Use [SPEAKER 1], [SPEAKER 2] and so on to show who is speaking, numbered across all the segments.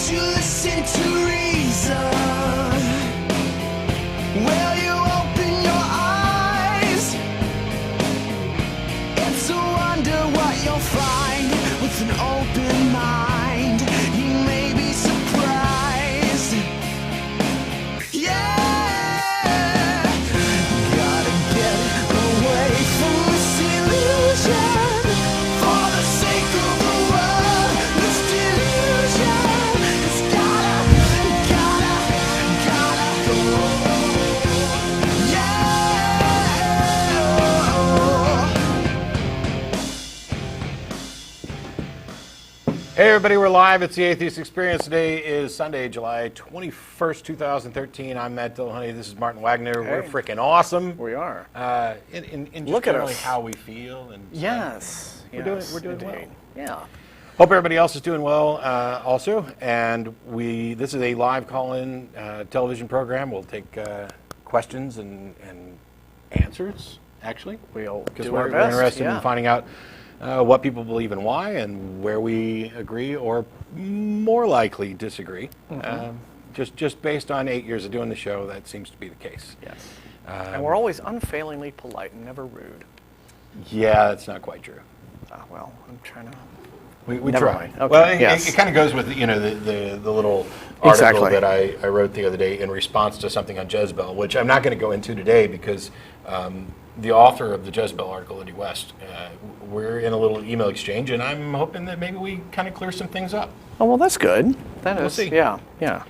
[SPEAKER 1] Won't you listen to reason? Will you open your eyes? It's a wonder what you'll find with an open mind. You may be surprised. Yeah, gotta get away from this illusion. For the sake of the world, this delusion. It's gotta go.
[SPEAKER 2] Hey everybody, we're live. It's the Atheist Experience. Today is Sunday, July 21st, 2013. I'm Matt Dillahunty. This is Martin Wagner.
[SPEAKER 3] Hey.
[SPEAKER 2] We're freaking awesome.
[SPEAKER 3] We are.
[SPEAKER 2] In just
[SPEAKER 3] Look at
[SPEAKER 2] generally
[SPEAKER 3] us.
[SPEAKER 2] how we feel. And
[SPEAKER 3] Yes.
[SPEAKER 2] We're doing well.
[SPEAKER 3] Yeah.
[SPEAKER 2] Hope everybody else is doing well also. And this is a live call-in television program. We'll take questions and answers, actually.
[SPEAKER 3] We'll
[SPEAKER 2] Because
[SPEAKER 3] do
[SPEAKER 2] we're
[SPEAKER 3] our best.
[SPEAKER 2] interested
[SPEAKER 3] yeah.
[SPEAKER 2] in finding out what people believe and why, and where we agree or more likely disagree. Just based on 8 years of doing the show, that seems to be the case.
[SPEAKER 3] Yes. And we're always unfailingly polite and never rude.
[SPEAKER 2] Yeah, that's not quite true.
[SPEAKER 3] Well, I'm trying to.
[SPEAKER 2] We
[SPEAKER 3] Never
[SPEAKER 2] try.
[SPEAKER 3] mind. Okay,
[SPEAKER 2] Well,
[SPEAKER 3] yes.
[SPEAKER 2] it kind of goes with the little article
[SPEAKER 3] Exactly.
[SPEAKER 2] that I wrote the other day in response to something on Jezebel, which I'm not going to go into today because the author of the Jezebel article, Eddie West, we're in a little email exchange, and I'm hoping that maybe we kind of clear some things up.
[SPEAKER 3] Oh, well, that's good. That
[SPEAKER 2] We'll
[SPEAKER 3] is.
[SPEAKER 2] see.
[SPEAKER 3] Yeah. Yeah.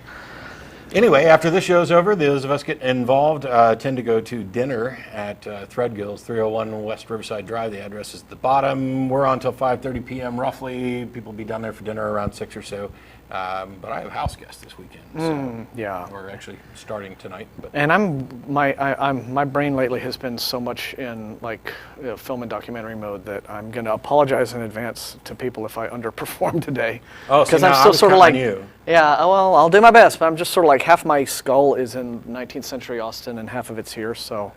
[SPEAKER 2] Anyway, after this show's over, those of us get involved tend to go to dinner at Threadgill's, 301 West Riverside Drive. The address is at the bottom. We're on till 5:30 p.m. roughly. People will be down there for dinner around 6 or so. But I have house guests this weekend, so
[SPEAKER 3] Yeah.
[SPEAKER 2] we're actually starting tonight. But
[SPEAKER 3] And my brain lately has been so much in like film and documentary mode that I'm going to apologize in advance to people if I underperform today.
[SPEAKER 2] Oh, see,
[SPEAKER 3] because
[SPEAKER 2] now
[SPEAKER 3] I'm
[SPEAKER 2] I
[SPEAKER 3] still
[SPEAKER 2] was
[SPEAKER 3] sort of
[SPEAKER 2] counting
[SPEAKER 3] like,
[SPEAKER 2] on you.
[SPEAKER 3] yeah. Well, I'll do my best, but I'm just sort of like half my skull is in 19th century Austin and half of it's here, so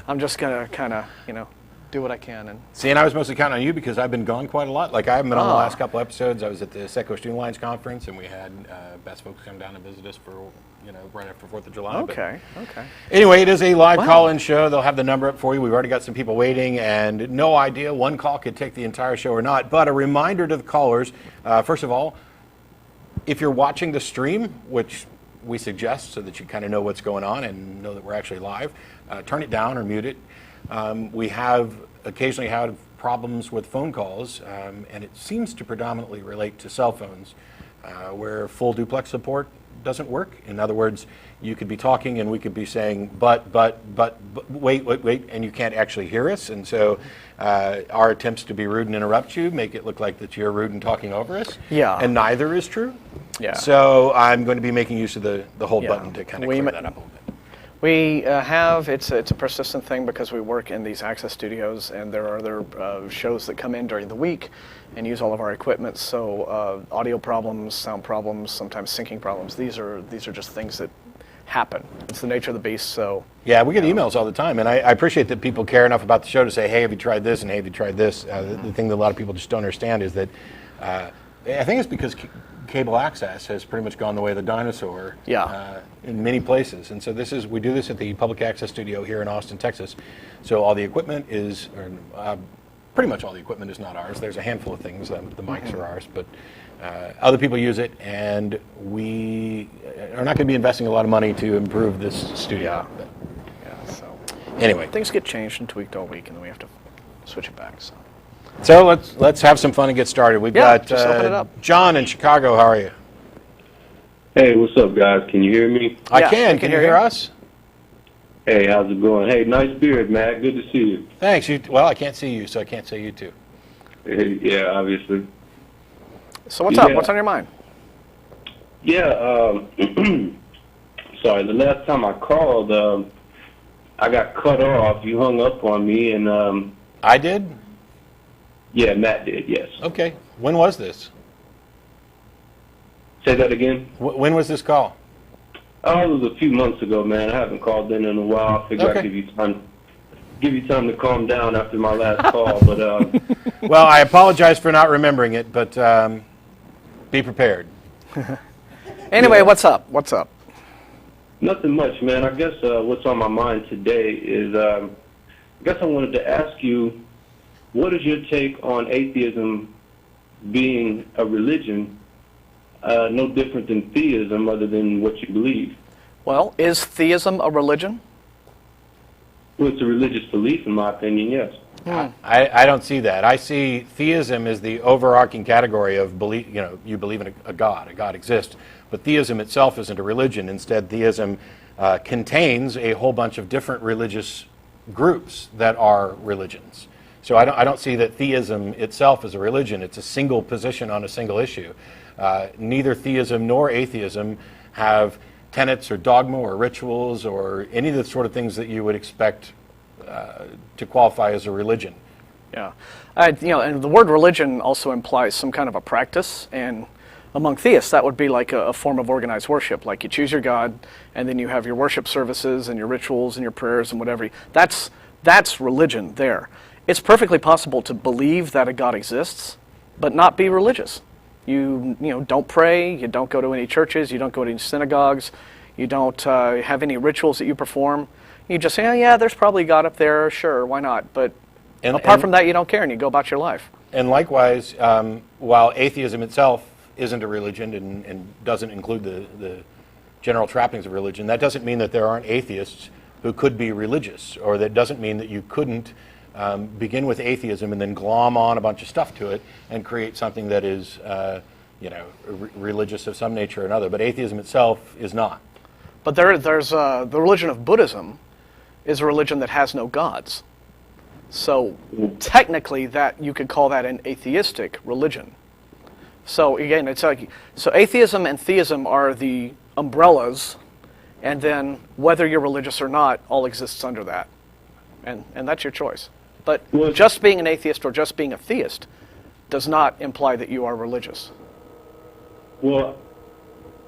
[SPEAKER 3] I'm just gonna kind of do what I can and.
[SPEAKER 2] See, and I was mostly counting on you because I've been gone quite a lot. Like I haven't been on the last couple episodes. I was at the Seco Student Alliance conference, and we had best folks come down and visit us for right after 4th of July. But
[SPEAKER 3] Okay. Okay.
[SPEAKER 2] anyway, it is a live
[SPEAKER 3] Wow.
[SPEAKER 2] call-in show. They'll have the number up for you. We've already got some people waiting, and no idea one call could take the entire show or not. But a reminder to the callers: first of all, if you're watching the stream, which we suggest so that you kind of know what's going on and know that we're actually live, turn it down or mute it. We have occasionally had problems with phone calls, and it seems to predominantly relate to cell phones, where full duplex support doesn't work. In other words, you could be talking and we could be saying, but, wait, and you can't actually hear us. And so our attempts to be rude and interrupt you make it look like that you're rude and talking over us.
[SPEAKER 3] Yeah.
[SPEAKER 2] And neither is true.
[SPEAKER 3] Yeah.
[SPEAKER 2] So I'm going to be making use of the hold
[SPEAKER 3] Yeah.
[SPEAKER 2] button to kind of
[SPEAKER 3] We
[SPEAKER 2] clear
[SPEAKER 3] ma-
[SPEAKER 2] that up a little bit.
[SPEAKER 3] We have, it's a persistent thing because we work in these access studios and there are other shows that come in during the week and use all of our equipment. So audio problems, sound problems, sometimes syncing problems, these are just things that happen. It's the nature of the beast, so.
[SPEAKER 2] Yeah, we get emails all the time, and I appreciate that people care enough about the show to say, hey, have you tried this, and hey, have you tried this? The thing that a lot of people just don't understand is that I think it's because cable access has pretty much gone the way of the dinosaur in many places. And so we do this at the Public Access Studio here in Austin, Texas. So all the equipment is, pretty much all the equipment is not ours. There's a handful of things, the mics are ours, but other people use it, and we are not going to be investing a lot of money to improve this studio.
[SPEAKER 3] Yeah, so.
[SPEAKER 2] Anyway.
[SPEAKER 3] Things get changed and tweaked all week and then we have to switch it back, so.
[SPEAKER 2] So let's have some fun and get started. We've got
[SPEAKER 3] just open it up.
[SPEAKER 2] John in Chicago. How are you?
[SPEAKER 4] Hey, what's up, guys? Can you hear me?
[SPEAKER 2] I
[SPEAKER 3] Yeah,
[SPEAKER 2] can.
[SPEAKER 3] we
[SPEAKER 2] Can
[SPEAKER 3] can
[SPEAKER 2] you
[SPEAKER 3] hear
[SPEAKER 2] hear
[SPEAKER 3] you.
[SPEAKER 2] us?
[SPEAKER 4] Hey, how's it going? Hey, nice beard, Matt. Good to see you.
[SPEAKER 2] Thanks. Well, I can't see you, so I can't say you too.
[SPEAKER 4] Hey, yeah, obviously.
[SPEAKER 3] So what's up?
[SPEAKER 4] Yeah.
[SPEAKER 3] What's on your mind?
[SPEAKER 4] Yeah, sorry, the last time I called, I got cut off. You hung up on me, and
[SPEAKER 2] I did?
[SPEAKER 4] yeah, Matt did, yes.
[SPEAKER 2] Okay. When was this?
[SPEAKER 4] Say that again?
[SPEAKER 2] When was this call?
[SPEAKER 4] Oh, it was a few months ago, man. I haven't called in a while. I figured
[SPEAKER 2] Okay.
[SPEAKER 4] I'd give you time to calm down after my last call, but
[SPEAKER 2] Well, I apologize for not remembering it, but be prepared.
[SPEAKER 3] Anyway,
[SPEAKER 4] Yeah.
[SPEAKER 3] what's up? What's up?
[SPEAKER 4] Nothing much, man. I guess what's on my mind today is I guess I wanted to ask you, what is your take on atheism being a religion, no different than theism other than what you believe?
[SPEAKER 3] Well, is theism a religion?
[SPEAKER 4] Well, it's a religious belief, in my opinion, yes.
[SPEAKER 2] I don't see that. I see theism as the overarching category of belief. You believe in a God exists, but theism itself isn't a religion. Instead, theism contains a whole bunch of different religious groups that are religions. So I don't see that theism itself is a religion. It's a single position on a single issue. Neither theism nor atheism have tenets or dogma or rituals or any of the sort of things that you would expect to qualify as a religion.
[SPEAKER 3] Yeah. And the word religion also implies some kind of a practice, and among theists, that would be like a form of organized worship. Like you choose your God, and then you have your worship services and your rituals and your prayers and whatever. That's religion there. It's perfectly possible to believe that a God exists, but not be religious. You don't pray, you don't go to any churches, you don't go to any synagogues, you don't have any rituals that you perform. You just say, oh, yeah, there's probably God up there, sure, why not? But apart from that, you don't care, and you go about your life.
[SPEAKER 2] And likewise, while atheism itself isn't a religion and doesn't include the general trappings of religion, that doesn't mean that there aren't atheists who could be religious, or that doesn't mean that you couldn't begin with atheism and then glom on a bunch of stuff to it and create something that is religious of some nature or another. But atheism itself is not.
[SPEAKER 3] But there's the religion of Buddhism is a religion that has no gods. So technically that you could call that an atheistic religion. So again, it's like, so atheism and theism are the umbrellas, and then whether you're religious or not all exists under that. And that's your choice. But just being an atheist or just being a theist does not imply that you are religious.
[SPEAKER 4] Well,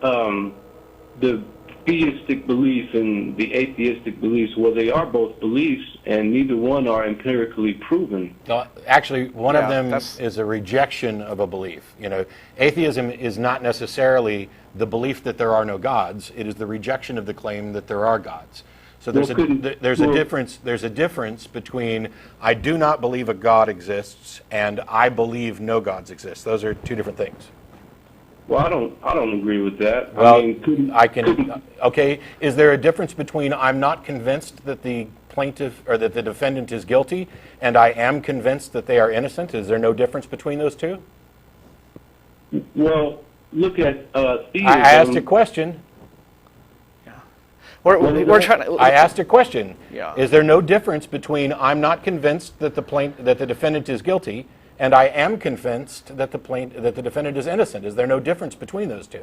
[SPEAKER 4] the theistic belief and the atheistic beliefs, well, they are both beliefs, and neither one are empirically proven.
[SPEAKER 2] No, actually, one of them
[SPEAKER 3] that's-
[SPEAKER 2] is a rejection of a belief. Atheism is not necessarily the belief that there are no gods. It is the rejection of the claim that there are gods. So there's a difference between I do not believe a God exists and I believe no gods exist. Those are two different things.
[SPEAKER 4] Well, I don't agree with that.
[SPEAKER 2] Well,
[SPEAKER 4] I mean,
[SPEAKER 2] okay, is there a difference between I'm not convinced that the plaintiff or that the defendant is guilty and I am convinced that they are innocent? Is there no difference between those two?
[SPEAKER 4] Well, look at theism.
[SPEAKER 2] I asked a question.
[SPEAKER 3] We're trying to.
[SPEAKER 2] I asked a question.
[SPEAKER 3] Yeah.
[SPEAKER 2] Is there no difference between I'm not convinced that the defendant is guilty and I am convinced that the defendant is innocent? Is there no difference between those two?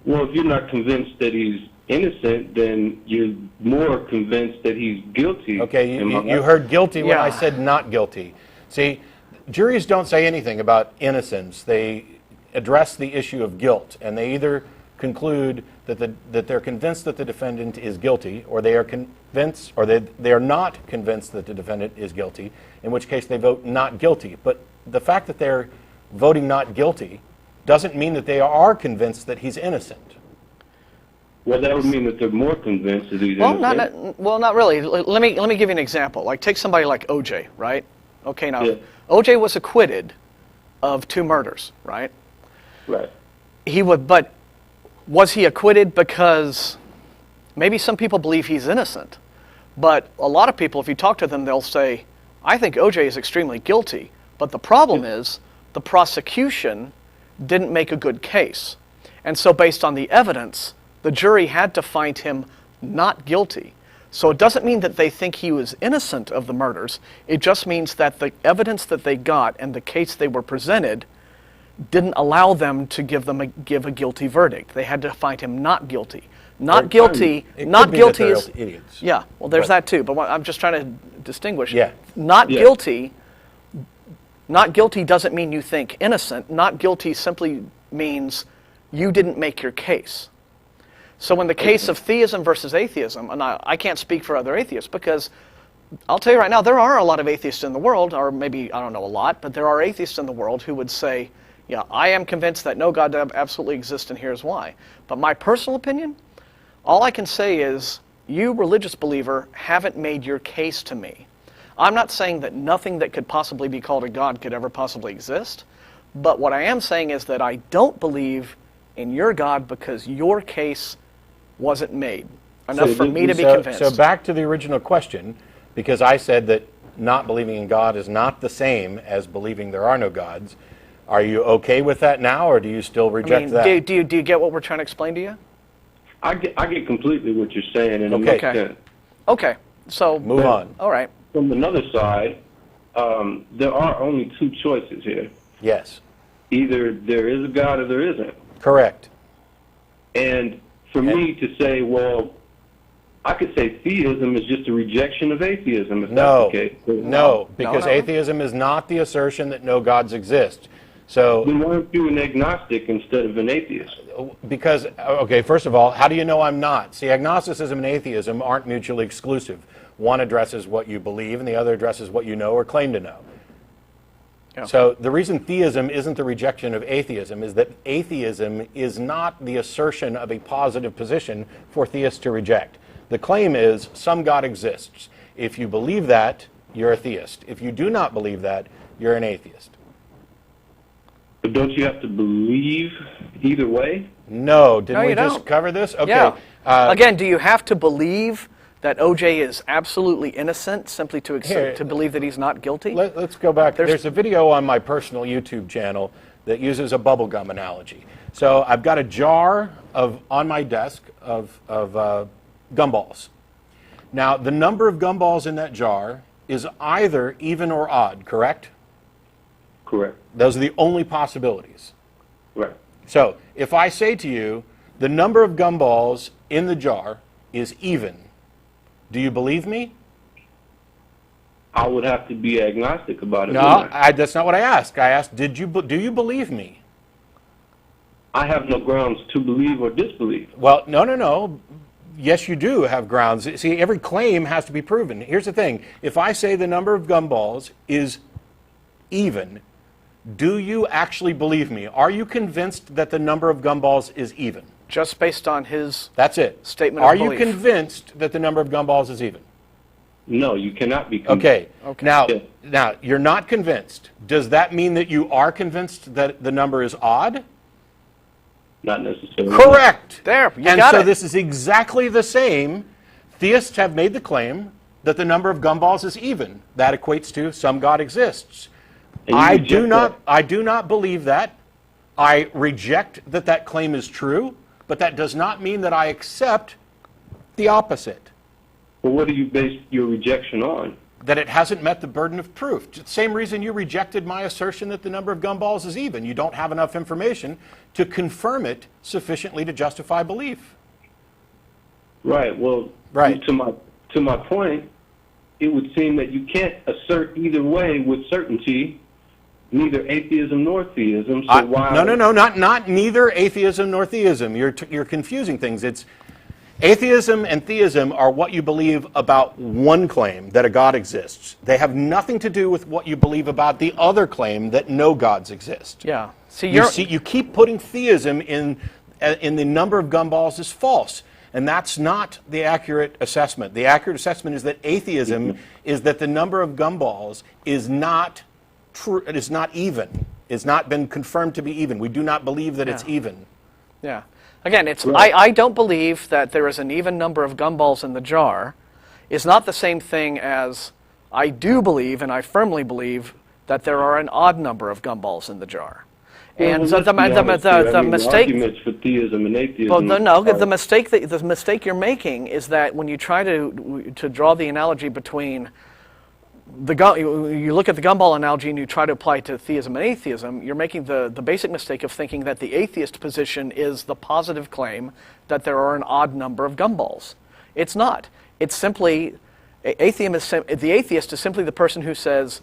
[SPEAKER 4] Well, if you're not convinced that he's innocent, then you're more convinced that he's guilty.
[SPEAKER 2] Okay, you heard guilty when I
[SPEAKER 3] Yeah.
[SPEAKER 2] said not guilty. See, juries don't say anything about innocence. They address the issue of guilt, and they either conclude that they're convinced that the defendant is guilty, or they are convinced, or they are not convinced that the defendant is guilty, in which case they vote not guilty. But the fact that they're voting not guilty doesn't mean that they are convinced that he's innocent.
[SPEAKER 4] Well, that would mean that they're more convinced that he's innocent.
[SPEAKER 3] Not really. Let me give you an example. Like take somebody like OJ, right? Okay, now
[SPEAKER 4] Yeah.
[SPEAKER 3] OJ was acquitted of 2 murders, right?
[SPEAKER 4] Right.
[SPEAKER 3] But was he acquitted because maybe some people believe he's innocent, but a lot of people, if you talk to them, they'll say, I think OJ is extremely guilty, but the problem is the prosecution didn't make a good case. And so based on the evidence, the jury had to find him not guilty. So it doesn't mean that they think he was innocent of the murders. It just means that the evidence that they got and the case they were presented didn't allow them to give a guilty verdict. They had to find him not guilty. Not guilty. Not guilty is
[SPEAKER 2] idiots.
[SPEAKER 3] Yeah. Well, there's that too. But I'm just trying to distinguish.
[SPEAKER 2] Yeah.
[SPEAKER 3] Not guilty. Not guilty doesn't mean you think innocent. Not guilty simply means you didn't make your case. So in the case of theism versus atheism, and I can't speak for other atheists because I'll tell you right now, there are a lot of atheists in the world, or maybe, I don't know, a lot, but there are atheists in the world who would say, Yeah, I am convinced that no God absolutely exists, and here's why. But my personal opinion, all I can say is, you, religious believer, haven't made your case to me. I'm not saying that nothing that could possibly be called a God could ever possibly exist, but what I am saying is that I don't believe in your God because your case wasn't made enough for me to be convinced.
[SPEAKER 2] So back to the original question, because I said that not believing in God is not the same as believing there are no gods. Are you okay with that now, or do you still reject that?
[SPEAKER 3] Do you get what we're trying to explain to you?
[SPEAKER 4] I get completely what you're saying, and it
[SPEAKER 2] Okay.
[SPEAKER 4] makes sense.
[SPEAKER 3] Okay, so...
[SPEAKER 2] Move on.
[SPEAKER 3] All right.
[SPEAKER 4] From another side, there are only two choices here.
[SPEAKER 2] Yes.
[SPEAKER 4] Either there is a God or there isn't.
[SPEAKER 2] Correct.
[SPEAKER 4] And for me to say, well, I could say theism is just a rejection of atheism, if
[SPEAKER 2] No.
[SPEAKER 4] that's the case.
[SPEAKER 2] No, because
[SPEAKER 3] No.
[SPEAKER 2] atheism is not the assertion that no gods exist. So,
[SPEAKER 4] Then why aren't you an agnostic instead of an atheist?
[SPEAKER 2] because, okay, first of all, how do you know I'm not? See, agnosticism and atheism aren't mutually exclusive. One addresses what you believe, and the other addresses what you know or claim to know.
[SPEAKER 3] Yeah.
[SPEAKER 2] So the reason theism isn't the rejection of atheism is that atheism is not the assertion of a positive position for theists to reject. The claim is some God exists. If you believe that, you're a theist. If you do not believe that, you're an atheist.
[SPEAKER 4] But don't you have to believe either way?
[SPEAKER 2] No, didn't
[SPEAKER 3] No,
[SPEAKER 2] we
[SPEAKER 3] you
[SPEAKER 2] just
[SPEAKER 3] don't.
[SPEAKER 2] cover this? Okay.
[SPEAKER 3] Yeah. Again, do you have to believe that OJ is absolutely innocent simply to
[SPEAKER 2] Here.
[SPEAKER 3] to believe that he's not guilty?
[SPEAKER 2] Let's go back.
[SPEAKER 3] There's-
[SPEAKER 2] There's a video on my personal YouTube channel that uses a bubblegum analogy. So I've got a jar on my desk of gumballs. Now, the number of gumballs in that jar is either even or odd, correct?
[SPEAKER 4] Correct.
[SPEAKER 2] Those are the only possibilities.
[SPEAKER 4] Right.
[SPEAKER 2] So if I say to you, the number of gumballs in the jar is even, do you believe me?
[SPEAKER 4] I would have to be agnostic about it.
[SPEAKER 2] No,
[SPEAKER 4] wouldn't I?
[SPEAKER 2] that's not what I asked. I asked, do you believe me?
[SPEAKER 4] I have no grounds to believe or disbelieve.
[SPEAKER 2] Well, no. Yes, you do have grounds. See, every claim has to be proven. Here's the thing. If I say the number of gumballs is even, do you actually believe me? Are you convinced that the number of gumballs is even?
[SPEAKER 3] Just based on his...
[SPEAKER 2] That's it.
[SPEAKER 3] Statement of
[SPEAKER 2] Are you
[SPEAKER 3] belief.
[SPEAKER 2] convinced that the number of gumballs is even?
[SPEAKER 4] No, you cannot be
[SPEAKER 2] Okay. Now,
[SPEAKER 4] Yeah.
[SPEAKER 2] now you're not convinced. Does that mean that you are convinced that the number is odd?
[SPEAKER 4] Not necessarily.
[SPEAKER 2] Correct.
[SPEAKER 3] There, you
[SPEAKER 2] and
[SPEAKER 3] got
[SPEAKER 2] so
[SPEAKER 3] it.
[SPEAKER 2] this is exactly the same. Theists have made the claim that the number of gumballs is even. That equates to some God exists.
[SPEAKER 4] And you
[SPEAKER 2] I
[SPEAKER 4] reject
[SPEAKER 2] do not.
[SPEAKER 4] that.
[SPEAKER 2] I do not believe that. I reject that claim is true, but that does not mean that I accept the opposite.
[SPEAKER 4] Well, what do you base your rejection on?
[SPEAKER 2] That it hasn't met the burden of proof. Same reason you rejected my assertion that the number of gumballs is even. You don't have enough information to confirm it sufficiently to justify belief.
[SPEAKER 4] Right. Well,
[SPEAKER 2] Right.
[SPEAKER 4] To my point, it would seem that you can't assert either way with certainty, neither atheism nor theism. So why?
[SPEAKER 2] No, not neither atheism nor theism. You're confusing things. It's atheism and theism are what you believe about one claim, that a God exists. They have nothing to do with what you believe about the other claim, that no gods exist.
[SPEAKER 3] Yeah. See,
[SPEAKER 2] You keep putting theism in the number of gumballs is false. And that's not the accurate assessment. The accurate assessment is that atheism is that the number of gumballs is not true. It is not even. It's not been confirmed to be even. We do not believe that it's even.
[SPEAKER 3] Yeah. Again, it's
[SPEAKER 4] Right.
[SPEAKER 3] I don't believe that there is an even number of gumballs in the jar. Is not the same thing as I do believe, and I firmly believe, that there are an odd number of gumballs in the jar. And
[SPEAKER 4] Well,
[SPEAKER 3] so
[SPEAKER 4] let's be honest here. I
[SPEAKER 3] the
[SPEAKER 4] mean,
[SPEAKER 3] mistake.
[SPEAKER 4] arguments for theism and atheism.
[SPEAKER 3] Well, no.
[SPEAKER 4] are-
[SPEAKER 3] The mistake you're making is that when you try to draw the analogy between you look at the gumball analogy and you try to apply it to theism and atheism, you're making the basic mistake of thinking that the atheist position is the positive claim that there are an odd number of gumballs. It's not. It's simply the atheist is simply the person who says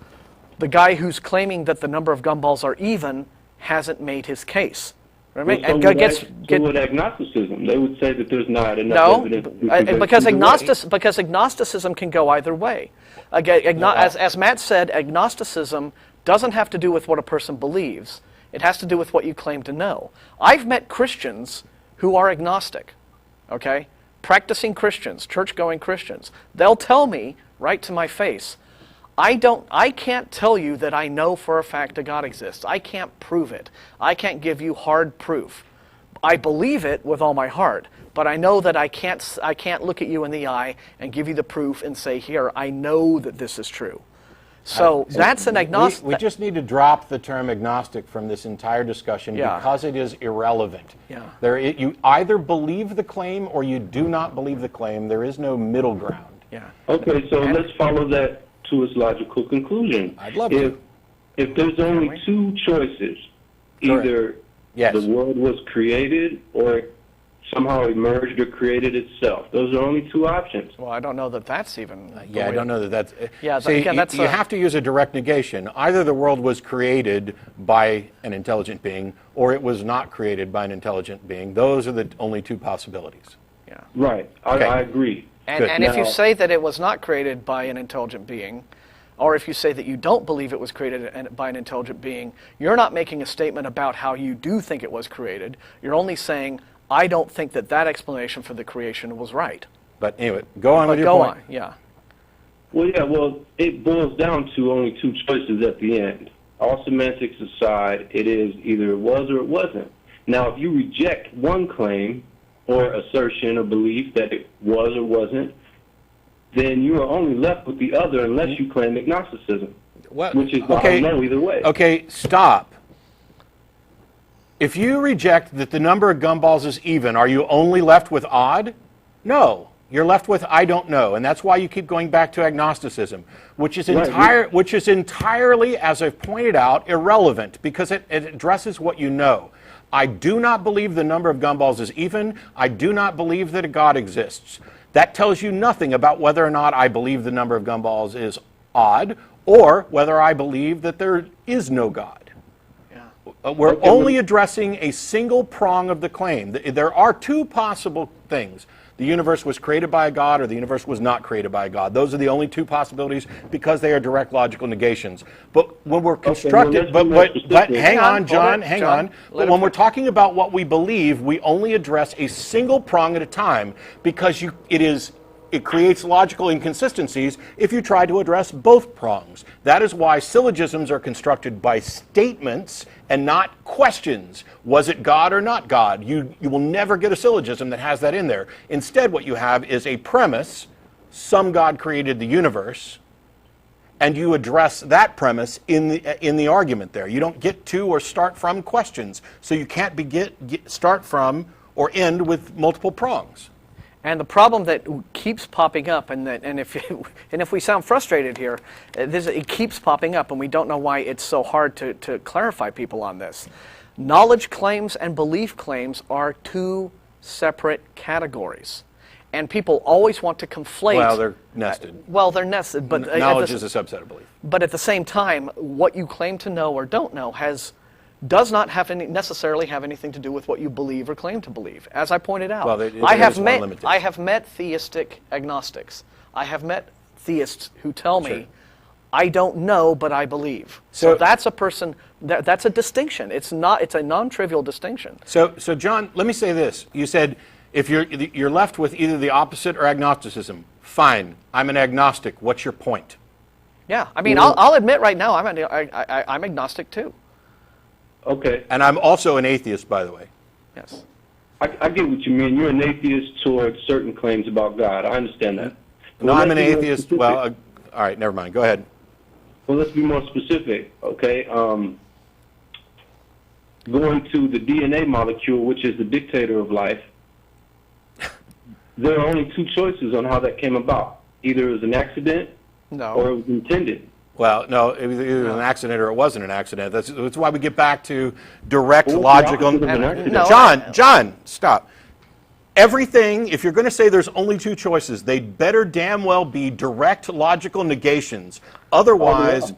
[SPEAKER 3] the guy who's claiming that the number of gumballs are even hasn't made his case.
[SPEAKER 4] Well,
[SPEAKER 3] Right?
[SPEAKER 4] so would agnosticism. They would say that there's not enough evidence. to convince
[SPEAKER 3] because
[SPEAKER 4] either way.
[SPEAKER 3] agnosticism can go either way. Again, as Matt said, agnosticism doesn't have to do with what a person believes. It has to do with what you claim to know. I've met Christians who are agnostic, okay? Practicing Christians, church-going Christians. They'll tell me right to my face, I can't tell you that I know for a fact that God exists. I can't prove it. I can't give you hard proof. I believe it with all my heart, but I know that I can't look at you in the eye and give you the proof and say, here, I know that this is true. So that's an agnostic.
[SPEAKER 2] We just need to drop the term agnostic from this entire discussion
[SPEAKER 3] Yeah.
[SPEAKER 2] because it is irrelevant.
[SPEAKER 3] Yeah.
[SPEAKER 2] You either believe the claim or you do not believe the claim. There is no middle ground.
[SPEAKER 3] Yeah.
[SPEAKER 4] Okay, so let's follow that to its logical conclusion.
[SPEAKER 2] I'd love to.
[SPEAKER 4] If there's only two choices,
[SPEAKER 2] Correct.
[SPEAKER 4] either
[SPEAKER 2] Yes.
[SPEAKER 4] the world was created or it somehow emerged or created itself. Those are only two options.
[SPEAKER 3] Well, I don't know that that's even.
[SPEAKER 2] Yeah, I don't know that that's...
[SPEAKER 3] Yeah,
[SPEAKER 2] See,
[SPEAKER 3] again, that's
[SPEAKER 2] you
[SPEAKER 3] a-
[SPEAKER 2] have to use a direct negation. Either the world was created by an intelligent being or it was not created by an intelligent being. Those are the only two possibilities.
[SPEAKER 3] Yeah.
[SPEAKER 4] Right,
[SPEAKER 2] Okay.
[SPEAKER 4] I agree.
[SPEAKER 3] And,
[SPEAKER 2] Good.
[SPEAKER 3] and if you
[SPEAKER 4] Now-
[SPEAKER 3] say that it was not created by an intelligent being, or if you say that you don't believe it was created by an intelligent being, you're not making a statement about how you do think it was created. You're only saying, I don't think that that explanation for the creation was right.
[SPEAKER 2] But anyway, go on
[SPEAKER 3] But
[SPEAKER 2] with your
[SPEAKER 3] go
[SPEAKER 2] point.
[SPEAKER 3] on, yeah.
[SPEAKER 4] Well, it boils down to only two choices at the end. All semantics aside, it is either it was or it wasn't. Now, if you reject one claim or assertion or belief that it was or wasn't, then you are only left with the other unless you claim agnosticism, which is why I know either way.
[SPEAKER 2] Okay, stop. If you reject that the number of gumballs is even, are you only left with odd? No. You're left with I don't know, and that's why you keep going back to agnosticism, which is entirely, as I've pointed out, irrelevant because it addresses what you know. I do not believe the number of gumballs is even. I do not believe that a God exists. That tells you nothing about whether or not I believe the number of gumballs is odd or whether I believe that there is no God. We're only addressing a single prong of the claim. There are two possible things. The universe was created by a God or the universe was not created by a God. Those are the only two possibilities because they are direct logical negations. But when we're constructed, but hang on, John, hang on. But when we're talking about what we believe, we only address a single prong at a time because it creates logical inconsistencies if you try to address both prongs. That is why syllogisms are constructed by statements and not questions. Was it God or not God? You will never get a syllogism that has that in there. Instead, what you have is a premise, some God created the universe, and you address that premise in the argument there. You don't get to or start from questions, so you can't start from or end with multiple prongs.
[SPEAKER 3] And the problem that keeps popping up, and if we sound frustrated here, it keeps popping up, and we don't know why it's so hard to clarify people on this. Knowledge claims and belief claims are two separate categories, and people always want to conflate.
[SPEAKER 2] Well, they're nested.
[SPEAKER 3] They're nested, but
[SPEAKER 2] knowledge is a subset of belief.
[SPEAKER 3] But at the same time, what you claim to know or don't know does not necessarily have anything to do with what you believe or claim to believe. As I pointed out, I have met theistic agnostics. I have met theists who tell me, I don't know, but I believe. So that's a person. That's a distinction. It's a non-trivial distinction.
[SPEAKER 2] So John, let me say this. You said if you're left with either the opposite or agnosticism. Fine. I'm an agnostic. What's your point?
[SPEAKER 3] Yeah, I mean, I'll admit right now, I'm agnostic too.
[SPEAKER 4] Okay.
[SPEAKER 2] And I'm also an atheist, by the way.
[SPEAKER 3] Yes.
[SPEAKER 4] I get what you mean. You're an atheist towards certain claims about God. I understand that.
[SPEAKER 2] No, I'm an atheist. Well, all right, never mind. Go ahead.
[SPEAKER 4] Well, let's be more specific, okay? Going to the DNA molecule, which is the dictator of life, there are only two choices on how that came about. Either it was an accident or it was intended.
[SPEAKER 2] Well, no, it was either an accident or it wasn't an accident. That's why we get back to direct logical... John, stop. Everything, if you're going to say there's only two choices, they'd better damn well be direct logical negations. Otherwise,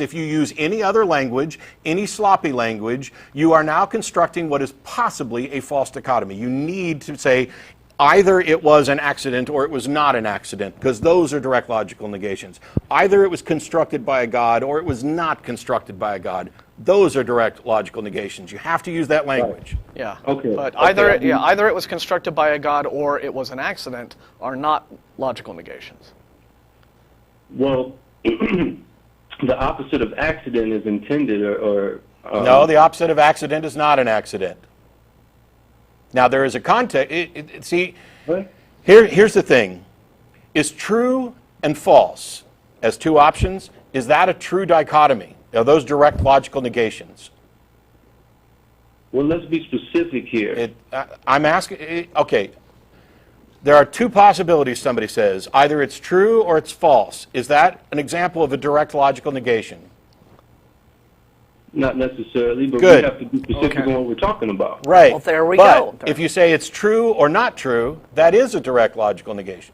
[SPEAKER 2] if you use any other language, any sloppy language, you are now constructing what is possibly a false dichotomy. You need to say either it was an accident or it was not an accident, because those are direct logical negations. Either it was constructed by a God or it was not constructed by a God. those are direct logical negations. You have to use that language.
[SPEAKER 3] Yeah.
[SPEAKER 4] Okay.
[SPEAKER 3] But
[SPEAKER 4] Okay.
[SPEAKER 3] either it was constructed by a god or it was an accident are not logical negations.
[SPEAKER 4] Well, the opposite of accident is intended, or
[SPEAKER 2] No, the opposite of accident is not an accident. Now, there is a context. See,
[SPEAKER 4] what?
[SPEAKER 2] here's the thing. Is true and false as two options, is that a true dichotomy? Are those direct logical negations?
[SPEAKER 4] Well, let's be specific here.
[SPEAKER 2] I'm asking, okay, there are two possibilities, somebody says. Either it's true or it's false. Is that an example of a direct logical negation?
[SPEAKER 4] Not necessarily, but
[SPEAKER 2] Good.
[SPEAKER 4] we have to be specific
[SPEAKER 3] Okay.
[SPEAKER 4] on what we're talking about.
[SPEAKER 2] Right.
[SPEAKER 3] Well, there we
[SPEAKER 2] but
[SPEAKER 3] go.
[SPEAKER 2] if you say it's true or not true, that is a direct logical negation.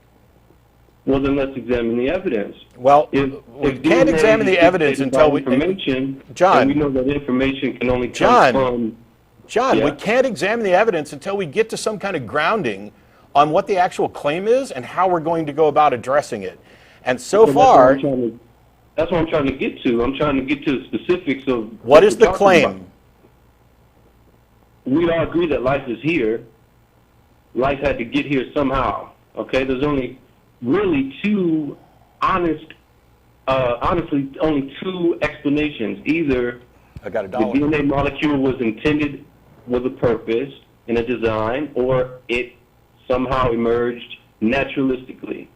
[SPEAKER 4] Well, then let's examine the evidence.
[SPEAKER 2] Well,
[SPEAKER 4] If
[SPEAKER 2] we can't
[SPEAKER 4] DNA
[SPEAKER 2] examine the
[SPEAKER 4] is
[SPEAKER 2] evidence
[SPEAKER 4] dictated
[SPEAKER 2] until
[SPEAKER 4] by
[SPEAKER 2] we...
[SPEAKER 4] information,
[SPEAKER 2] John.
[SPEAKER 4] and we know that information can only come
[SPEAKER 2] John.
[SPEAKER 4] from...
[SPEAKER 2] John, we
[SPEAKER 4] Yeah.
[SPEAKER 2] can't examine the evidence until we get to some kind of grounding on what the actual claim is and how we're going to go about addressing it. And so
[SPEAKER 4] Well,
[SPEAKER 2] far,
[SPEAKER 4] that's what I'm trying to get to. I'm trying to get to the specifics of...
[SPEAKER 2] what is
[SPEAKER 4] we're
[SPEAKER 2] the
[SPEAKER 4] talking
[SPEAKER 2] claim?
[SPEAKER 4] about. We all agree that life is here. Life had to get here somehow. Okay? There's only really honestly, only two explanations. Either
[SPEAKER 2] I got a
[SPEAKER 4] the
[SPEAKER 2] dollar.
[SPEAKER 4] DNA molecule was intended with a purpose and a design, or it somehow emerged naturalistically.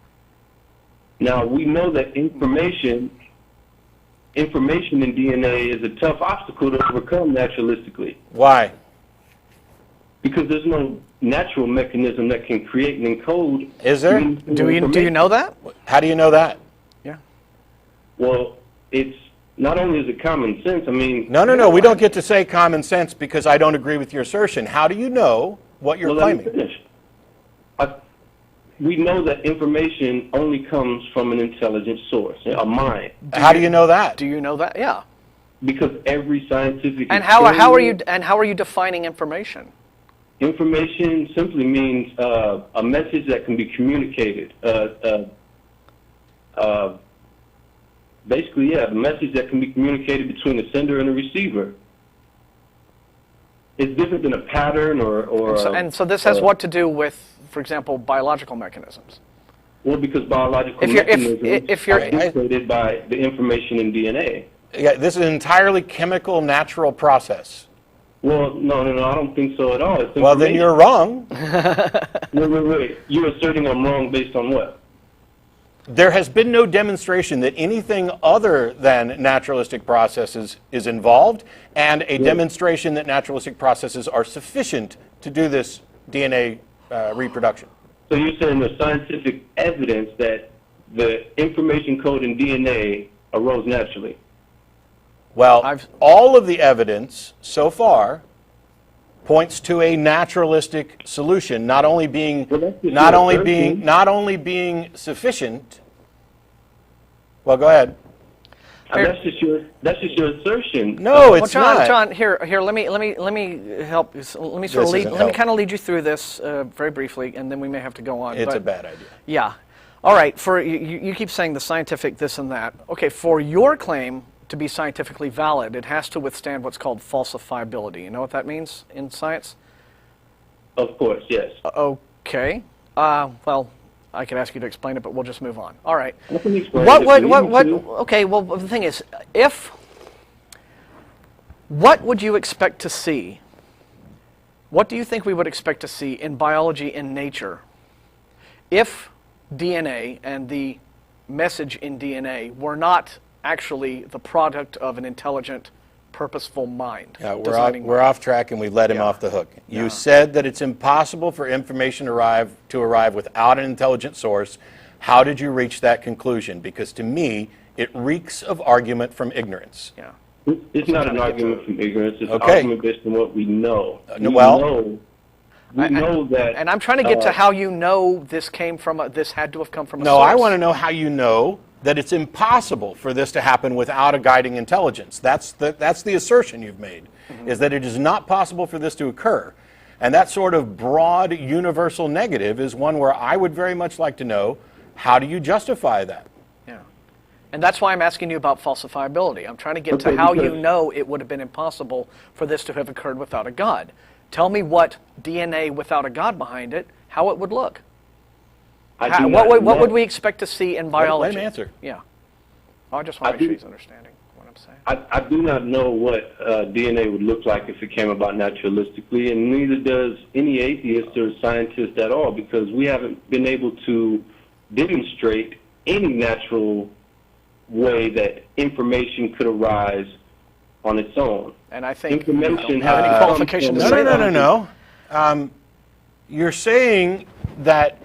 [SPEAKER 4] Now, we know that information in DNA is a tough obstacle to overcome naturalistically,
[SPEAKER 2] Why?
[SPEAKER 4] because there's no natural mechanism that can create and encode.
[SPEAKER 2] Is there?
[SPEAKER 3] Do you know that?
[SPEAKER 2] How do you know that?
[SPEAKER 3] Yeah.
[SPEAKER 4] Well, it's not only is it common sense. I mean,
[SPEAKER 2] No. We don't get to say common sense because I don't agree with your assertion. How do you know what you're
[SPEAKER 4] well, let me
[SPEAKER 2] claiming?
[SPEAKER 4] finish. We know that information only comes from an intelligent source, a mind,
[SPEAKER 2] How do you know that?
[SPEAKER 3] Do you know that? Yeah.
[SPEAKER 4] because every scientific
[SPEAKER 3] And how are you
[SPEAKER 4] experiment-
[SPEAKER 3] defining information?
[SPEAKER 4] Information simply means a message that can be communicated. Basically, yeah, a message that can be communicated between the sender and the receiver. It's different than a pattern or
[SPEAKER 3] So this has what to do with, for example, biological mechanisms?
[SPEAKER 4] well, because biological
[SPEAKER 3] If you're- if-
[SPEAKER 4] mechanisms
[SPEAKER 3] if you're-
[SPEAKER 4] are dictated by the information in DNA.
[SPEAKER 2] Yeah, this is an entirely chemical, natural process.
[SPEAKER 4] Well, no, I don't think so at all. It's
[SPEAKER 2] Well, then you're wrong.
[SPEAKER 4] Wait. You're asserting I'm wrong based on what?
[SPEAKER 2] There has been no demonstration that anything other than naturalistic processes is involved, and a demonstration that naturalistic processes are sufficient to do this DNA reproduction.
[SPEAKER 4] So you're saying there's scientific evidence that the information code in DNA arose naturally?
[SPEAKER 2] Well,
[SPEAKER 3] I've-
[SPEAKER 2] all of the evidence so far points to a naturalistic solution, not only being
[SPEAKER 4] Well, that's just
[SPEAKER 2] not
[SPEAKER 4] your
[SPEAKER 2] only
[SPEAKER 4] assertion.
[SPEAKER 2] being not only being sufficient. Well, go ahead.
[SPEAKER 4] That's just your assertion.
[SPEAKER 2] No,
[SPEAKER 3] Well,
[SPEAKER 2] it's
[SPEAKER 3] John,
[SPEAKER 2] not.
[SPEAKER 3] John, here. Let me help. Let me sort of
[SPEAKER 2] This
[SPEAKER 3] lead.
[SPEAKER 2] isn't
[SPEAKER 3] Let me
[SPEAKER 2] help.
[SPEAKER 3] kind of lead you through this very briefly, and then we may have to go on.
[SPEAKER 2] It's
[SPEAKER 3] but-
[SPEAKER 2] a bad idea.
[SPEAKER 3] Yeah. All right. You keep saying the scientific this and that. Okay. For your claim to be scientifically valid, it has to withstand what's called falsifiability. You know what that means in science?
[SPEAKER 4] Of course, yes.
[SPEAKER 3] Okay. Well, I could ask you to explain it, but we'll just move on. All right.
[SPEAKER 4] I can explain
[SPEAKER 3] What?
[SPEAKER 4] it
[SPEAKER 3] What?
[SPEAKER 4] if
[SPEAKER 3] What?
[SPEAKER 4] you
[SPEAKER 3] What?
[SPEAKER 4] need to.
[SPEAKER 3] Okay. Well, the thing is, what would you expect to see? What do you think we would expect to see in biology in nature if DNA and the message in DNA were not actually the product of an intelligent, purposeful mind?
[SPEAKER 2] Yeah,
[SPEAKER 3] designing
[SPEAKER 2] we're off track and we let him
[SPEAKER 3] Yeah.
[SPEAKER 2] off the hook. You
[SPEAKER 3] Yeah.
[SPEAKER 2] said that it's impossible for information to arrive without an intelligent source. How did you reach that conclusion? Because to me, it reeks of argument from ignorance.
[SPEAKER 3] Yeah.
[SPEAKER 4] It's not an argument from ignorance. It's an
[SPEAKER 2] Okay.
[SPEAKER 4] argument based on what we know. We
[SPEAKER 2] well-
[SPEAKER 4] know that.
[SPEAKER 3] And I'm trying to get to how you know this came from. This had to have come from a
[SPEAKER 2] No,
[SPEAKER 3] source.
[SPEAKER 2] I want to know how you know that it's impossible for this to happen without a guiding intelligence. That's the assertion you've made, is that it is not possible for this to occur. And that sort of broad, universal negative is one where I would very much like to know, how do you justify that?
[SPEAKER 3] Yeah. And that's why I'm asking you about falsifiability. I'm trying to get to how you know it would have been impossible for this to have occurred without a God. Tell me what DNA without a God behind it, how it would look. What would we expect to see in biology?
[SPEAKER 2] Let him answer.
[SPEAKER 3] Yeah. I just want to make sure he's understanding what I'm saying.
[SPEAKER 4] I do not know what DNA would look like if it came about naturalistically, and neither does any atheist or scientist at all, because we haven't been able to demonstrate any natural way that information could arise on its own.
[SPEAKER 3] And I think
[SPEAKER 4] information
[SPEAKER 3] you don't have any qualification to say that.
[SPEAKER 2] No. You're saying that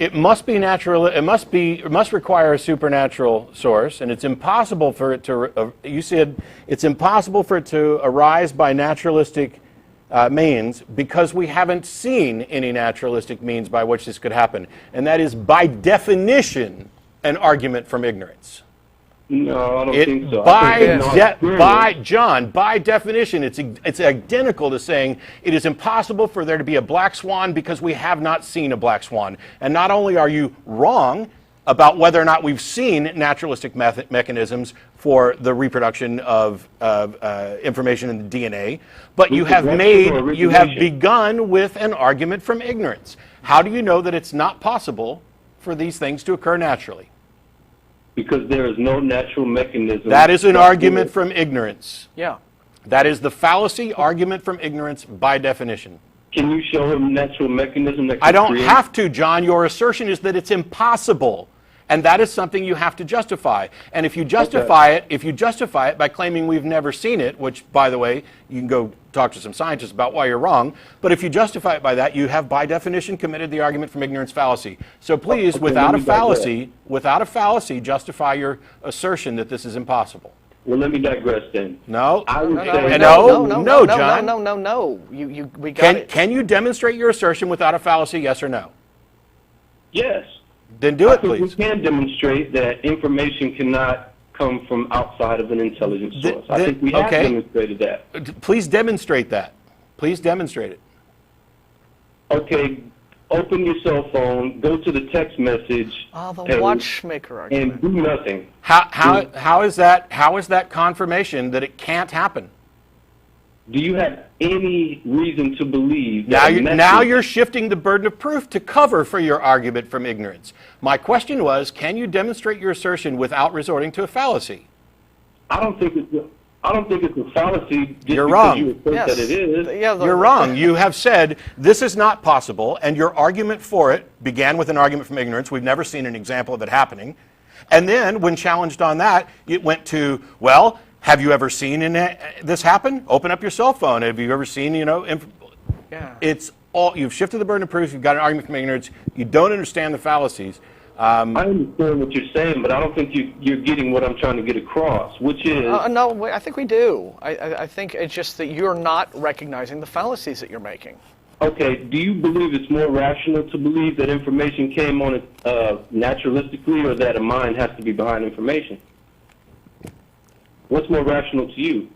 [SPEAKER 2] it must be natural. It must require a supernatural source, and it's impossible for it to. You said it's impossible for it to arise by naturalistic means because we haven't seen any naturalistic means by which this could happen, and that is by definition an argument from ignorance.
[SPEAKER 4] No, I don't think so.
[SPEAKER 2] By definition, it's identical to saying it is impossible for there to be a black swan because we have not seen a black swan. And not only are you wrong about whether or not we've seen naturalistic mechanisms for the reproduction of information in the DNA, but you have begun with an argument from ignorance. How do you know that it's not possible for these things to occur naturally?
[SPEAKER 4] Because there is no natural mechanism.
[SPEAKER 2] That is an argument from ignorance.
[SPEAKER 3] Yeah.
[SPEAKER 2] That is the fallacy argument from ignorance by definition.
[SPEAKER 4] Can you show him natural mechanism that can
[SPEAKER 2] I don't
[SPEAKER 4] create?
[SPEAKER 2] have to, John. Your assertion is that it's impossible. And that is something you have to justify. And if you justify it by claiming we've never seen it, which, by the way, you can go talk to some scientists about why you're wrong, but if you justify it by that, you have by definition committed the argument from ignorance fallacy. So please, without a fallacy, justify your assertion that this is impossible.
[SPEAKER 4] Well, let me digress then.
[SPEAKER 2] No.
[SPEAKER 3] No,
[SPEAKER 2] John.
[SPEAKER 3] No. We got it.
[SPEAKER 2] Can you demonstrate your assertion without a fallacy, yes or no?
[SPEAKER 4] Yes.
[SPEAKER 2] Then do it, please.
[SPEAKER 4] We can demonstrate that information cannot come from outside of an intelligent source. I think we have demonstrated that.
[SPEAKER 2] Please demonstrate that. Please demonstrate it.
[SPEAKER 4] Okay, open your cell phone, go to the text message
[SPEAKER 3] the watchmaker argument.
[SPEAKER 4] and do nothing.
[SPEAKER 2] How is that confirmation that it can't happen?
[SPEAKER 4] Do you have any reason to believe that
[SPEAKER 2] now you're shifting the burden of proof to cover for your argument from ignorance. My question was, can you demonstrate your assertion without resorting to a fallacy?
[SPEAKER 4] I don't think it's a fallacy just
[SPEAKER 2] You're
[SPEAKER 4] because
[SPEAKER 2] wrong.
[SPEAKER 4] you assert that it is.
[SPEAKER 2] You're wrong. You have said this is not possible, and your argument for it began with an argument from ignorance. We've never seen an example of it happening. And then, when challenged on that, it went to, well, have you ever seen this happen? Open up your cell phone. Have you ever seen, It's all, you've shifted the burden of proof. You've got an argument from ignorance. You don't understand the fallacies.
[SPEAKER 4] I understand what you're saying, but I don't think you're getting what I'm trying to get across, which is...
[SPEAKER 3] No, I think we do. I think it's just that you're not recognizing the fallacies that you're making.
[SPEAKER 4] Okay, do you believe it's more rational to believe that information came on it naturalistically, or that a mind has to be behind information? What's more rational to you?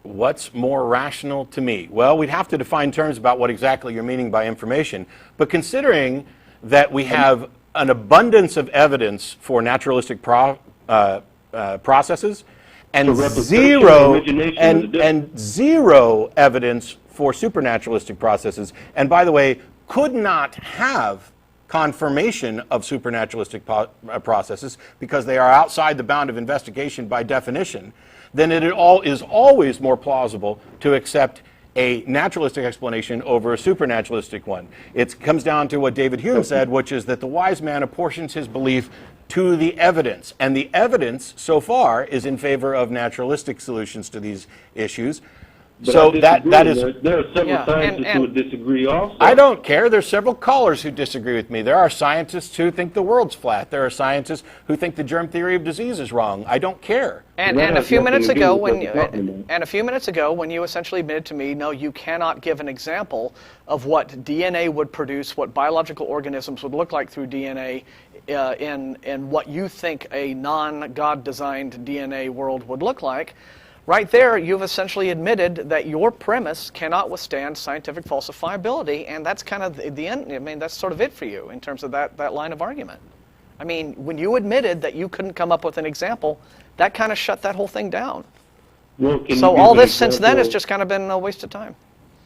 [SPEAKER 2] What's more rational to me? Well, we'd have to define terms about what exactly you're meaning by information. But considering that we have an abundance of evidence for naturalistic processes and zero evidence for supernaturalistic processes, and by the way, could not have confirmation of supernaturalistic processes because they are outside the bound of investigation by definition, then it is always more plausible to accept a naturalistic explanation over a supernaturalistic one. It comes down to what David Hume said, which is that the wise man apportions his belief to the evidence, and the evidence so far is in favor of naturalistic solutions to these issues.
[SPEAKER 4] But
[SPEAKER 2] so that is...
[SPEAKER 4] There are several scientists who would disagree also.
[SPEAKER 2] I don't care. There's several callers who disagree with me. There are scientists who think the world's flat. There are scientists who think the germ theory of disease is wrong. I don't care.
[SPEAKER 3] And a few minutes ago, when you essentially admitted to me, no, you cannot give an example of what DNA would produce, what biological organisms would look like through DNA, in what you think a non-God designed DNA world would look like. Right there, you've essentially admitted that your premise cannot withstand scientific falsifiability, and that's kind of the end. I mean, that's sort of it for you in terms of that line of argument. I mean, when you admitted that you couldn't come up with an example, that kind of shut that whole thing down.
[SPEAKER 4] Well,
[SPEAKER 3] So all this since then has just kind of been a waste of time.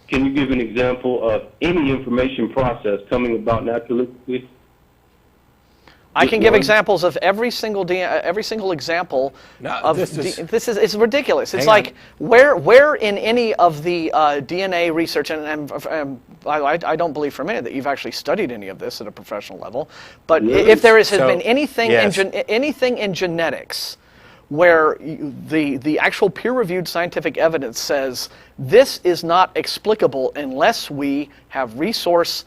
[SPEAKER 4] Can you give an example of any information process coming about naturalistically?
[SPEAKER 3] I can give examples of every single example of
[SPEAKER 2] this is
[SPEAKER 3] it's ridiculous. It's
[SPEAKER 2] Hang
[SPEAKER 3] like where in any of the DNA research, and I don't believe for a minute that you've actually studied any of this at a professional level, but if there has been anything anything in genetics where the actual peer-reviewed scientific evidence says this is not explicable unless we have resource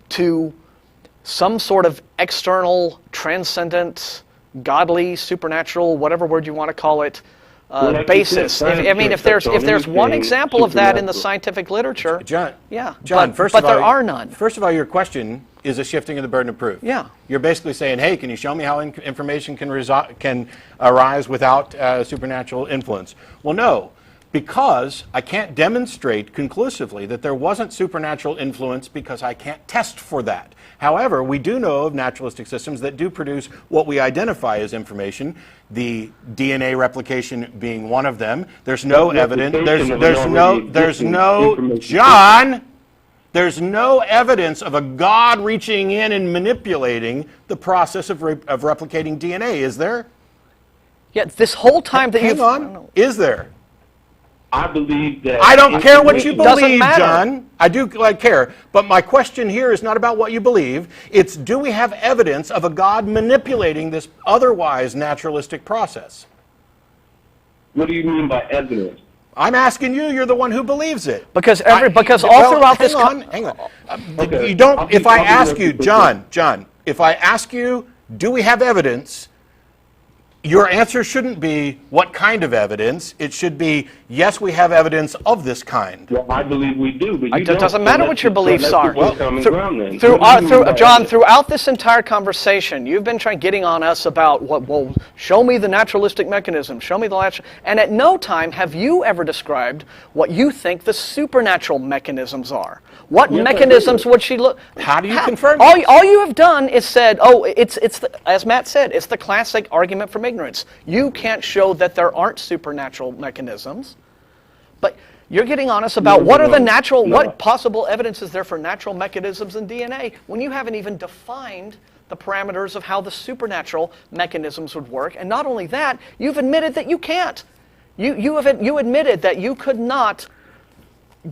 [SPEAKER 3] to some sort of external, transcendent, godly, supernatural, whatever word you want to call it, basis. If there's one example of that in the scientific literature,
[SPEAKER 2] John,
[SPEAKER 3] but there are none.
[SPEAKER 2] First of all, your question is a shifting of the burden of proof.
[SPEAKER 3] Yeah.
[SPEAKER 2] You're basically saying, hey, can you show me how information can arise without supernatural influence? Well, no, because I can't demonstrate conclusively that there wasn't supernatural influence because I can't test for that. However, we do know of naturalistic systems that do produce what we identify as information, the DNA replication being one of them. There's no evidence. There's no evidence of a God reaching in and manipulating the process of replicating DNA, is there?
[SPEAKER 3] Yeah, this whole time that
[SPEAKER 2] Hang on, is there?
[SPEAKER 4] I believe that...
[SPEAKER 2] I don't care what you
[SPEAKER 3] doesn't
[SPEAKER 2] believe,
[SPEAKER 3] matter.
[SPEAKER 2] John. I do care. But my question here is not about what you believe. It's, do we have evidence of a God manipulating this otherwise naturalistic process?
[SPEAKER 4] What do you mean by evidence?
[SPEAKER 2] I'm asking you. You're the one who believes it.
[SPEAKER 3] Because all throughout this...
[SPEAKER 2] Hang on.
[SPEAKER 4] Okay.
[SPEAKER 2] You don't... If I ask you, John, if I ask you, do we have evidence... Your answer shouldn't be, what kind of evidence? It should be, yes, we have evidence of this kind.
[SPEAKER 4] Well, I believe we do, but you don't.
[SPEAKER 3] It doesn't matter what your beliefs are.
[SPEAKER 4] John,
[SPEAKER 3] throughout this entire conversation, you've been getting on us about, well, show me the naturalistic mechanism, show me the and at no time have you ever described what you think the supernatural mechanisms are. What mechanisms would she look?
[SPEAKER 2] How do you confirm
[SPEAKER 3] that? All you have done is said, oh, it's as Matt said, it's the classic argument from ignorance. You can't show that there aren't supernatural mechanisms, but you're getting on us about what possible evidence is there for natural mechanisms in DNA when you haven't even defined the parameters of how the supernatural mechanisms would work. And not only that, you've admitted that you can't. You admitted that you could not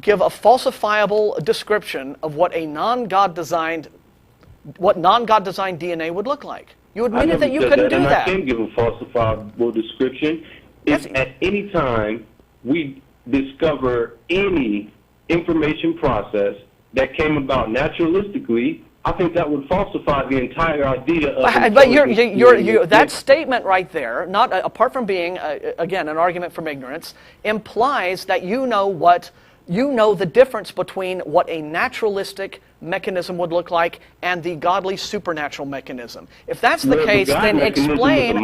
[SPEAKER 3] give a falsifiable description of what a non-God designed DNA would look like. You admitted that you couldn't do that.
[SPEAKER 4] I can give a falsifiable description. If at any time we discover any information process that came about naturalistically, I think that would falsify the entire idea of...
[SPEAKER 3] But that statement right there, not apart from being, again, an argument from ignorance, implies that you know the difference between what a naturalistic mechanism would look like and the godly supernatural mechanism. If that's the case, then explain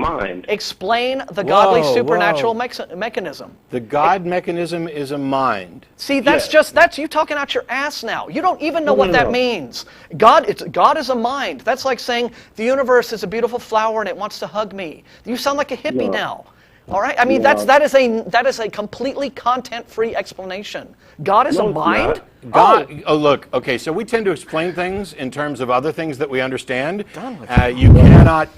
[SPEAKER 3] the godly supernatural mechanism.
[SPEAKER 2] The God mechanism is a mind.
[SPEAKER 3] See, that's you talking out your ass now. You don't even know what that means. God is a mind. That's like saying the universe is a beautiful flower and it wants to hug me. You sound like a hippie now. All right, I mean that is a completely content-free explanation. God is a mind.
[SPEAKER 2] Look. Okay, so we tend to explain things in terms of other things that we understand. You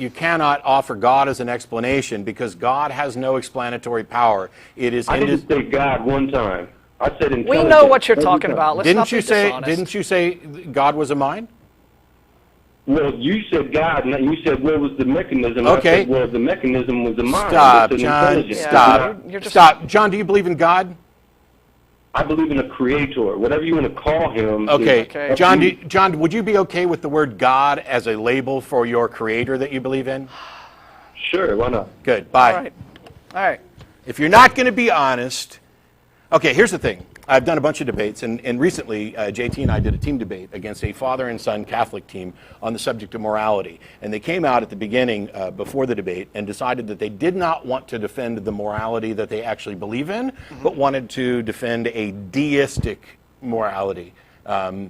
[SPEAKER 2] cannot offer God as an explanation because God has no explanatory power. It is.
[SPEAKER 4] I didn't say God one time. I said intelligence.
[SPEAKER 3] We know what you're talking about. Let's not be dishonest.
[SPEAKER 2] Didn't you say God was a mind?
[SPEAKER 4] Well, you said God, and you said where was the mechanism?
[SPEAKER 2] Okay.
[SPEAKER 4] I said, well, the mechanism was the mind.
[SPEAKER 2] Stop, John. Stop. John, do you believe in God?
[SPEAKER 4] I believe in a creator, whatever you want to call him.
[SPEAKER 2] Okay. John, would you be okay with the word God as a label for your creator that you believe in?
[SPEAKER 4] Sure, why not?
[SPEAKER 2] Good. Bye.
[SPEAKER 3] All right.
[SPEAKER 2] If you're not going to be honest, okay, here's the thing. I've done a bunch of debates, and recently JT and I did a team debate against a father and son Catholic team on the subject of morality. And they came out at the beginning, before the debate, and decided that they did not want to defend the morality that they actually believe in, but wanted to defend a deistic morality. And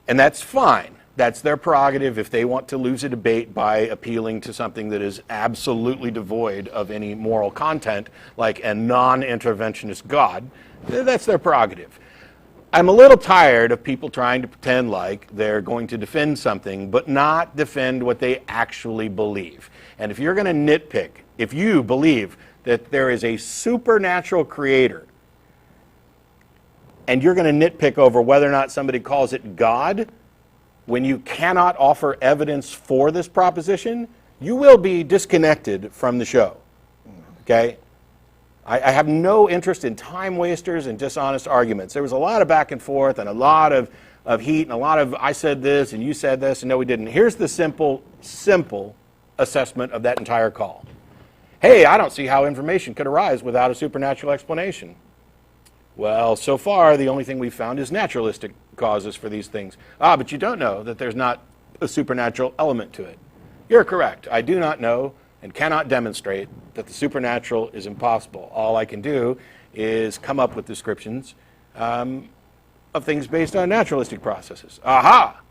[SPEAKER 2] that's fine. That's their prerogative if they want to lose a debate by appealing to something that is absolutely devoid of any moral content, like a non-interventionist God. That's their prerogative. I'm a little tired of people trying to pretend like they're going to defend something, but not defend what they actually believe. And if you're going to nitpick, if you believe that there is a supernatural creator, and you're going to nitpick over whether or not somebody calls it God, when you cannot offer evidence for this proposition, you will be disconnected from the show. Okay? I have no interest in time wasters and dishonest arguments. There was a lot of back and forth and a lot of heat and a lot of I said this and you said this and no we didn't. Here's the simple assessment of that entire call. Hey, I don't see how information could arise without a supernatural explanation. Well, so far, the only thing we've found is naturalistic causes for these things. But you don't know that there's not a supernatural element to it. You're correct. I do not know and cannot demonstrate that the supernatural is impossible. All I can do is come up with descriptions of things based on naturalistic processes. Aha!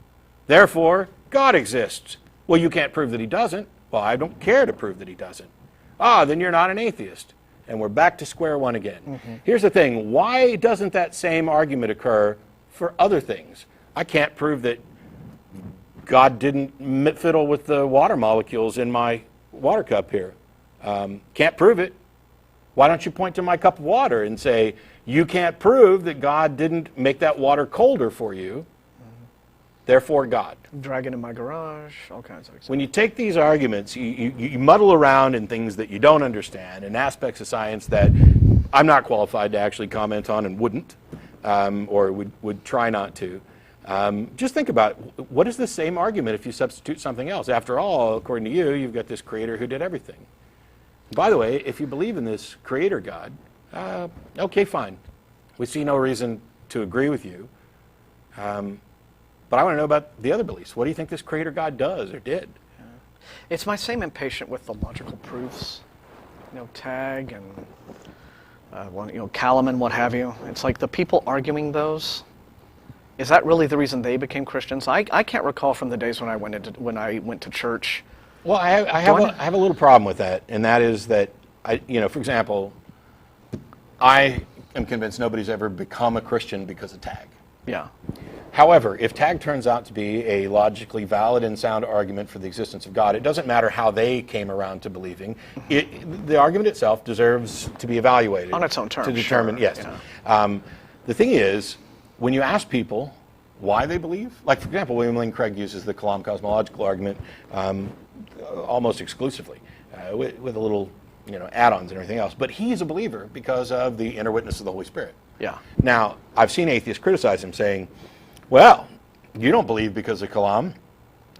[SPEAKER 2] Therefore, God exists. Well, you can't prove that he doesn't. Well, I don't care to prove that he doesn't. Then you're not an atheist. And we're back to square one again. Mm-hmm. Here's the thing. Why doesn't that same argument occur for other things? I can't prove that God didn't fiddle with the water molecules in my water cup here. Can't prove it. Why don't you point to my cup of water and say, you can't prove that God didn't make that water colder for you, therefore God.
[SPEAKER 3] Dragon in my garage, all kinds of examples.
[SPEAKER 2] When you take these arguments, you muddle around in things that you don't understand, in aspects of science that I'm not qualified to actually comment on and wouldn't, or would try not to. Just think about, what is the same argument if you substitute something else? After all, according to you, you've got this creator who did everything. By the way, if you believe in this creator God, okay, fine. We see no reason to agree with you. But I want to know about the other beliefs. What do you think this creator God does or did?
[SPEAKER 3] Yeah. It's my same impatient with the logical proofs. Tag and Callum and what have you. It's like the people arguing those. Is that really the reason they became Christians? I can't recall from the days when I went to church.
[SPEAKER 2] Well, I have a little problem with that, and that is that for example, I am convinced nobody's ever become a Christian because of Tag.
[SPEAKER 3] Yeah.
[SPEAKER 2] However, if Tag turns out to be a logically valid and sound argument for the existence of God, it doesn't matter how they came around to believing. The argument itself deserves to be evaluated.
[SPEAKER 3] On its own terms.
[SPEAKER 2] To determine,
[SPEAKER 3] sure.
[SPEAKER 2] yes.
[SPEAKER 3] Yeah.
[SPEAKER 2] The thing is, when you ask people why they believe, like, for example, William Lane Craig uses the Kalam cosmological argument almost exclusively, with a little add-ons and everything else. But he's a believer because of the inner witness of the Holy Spirit.
[SPEAKER 3] Yeah.
[SPEAKER 2] Now, I've seen atheists criticize him saying, well, you don't believe because of Kalam.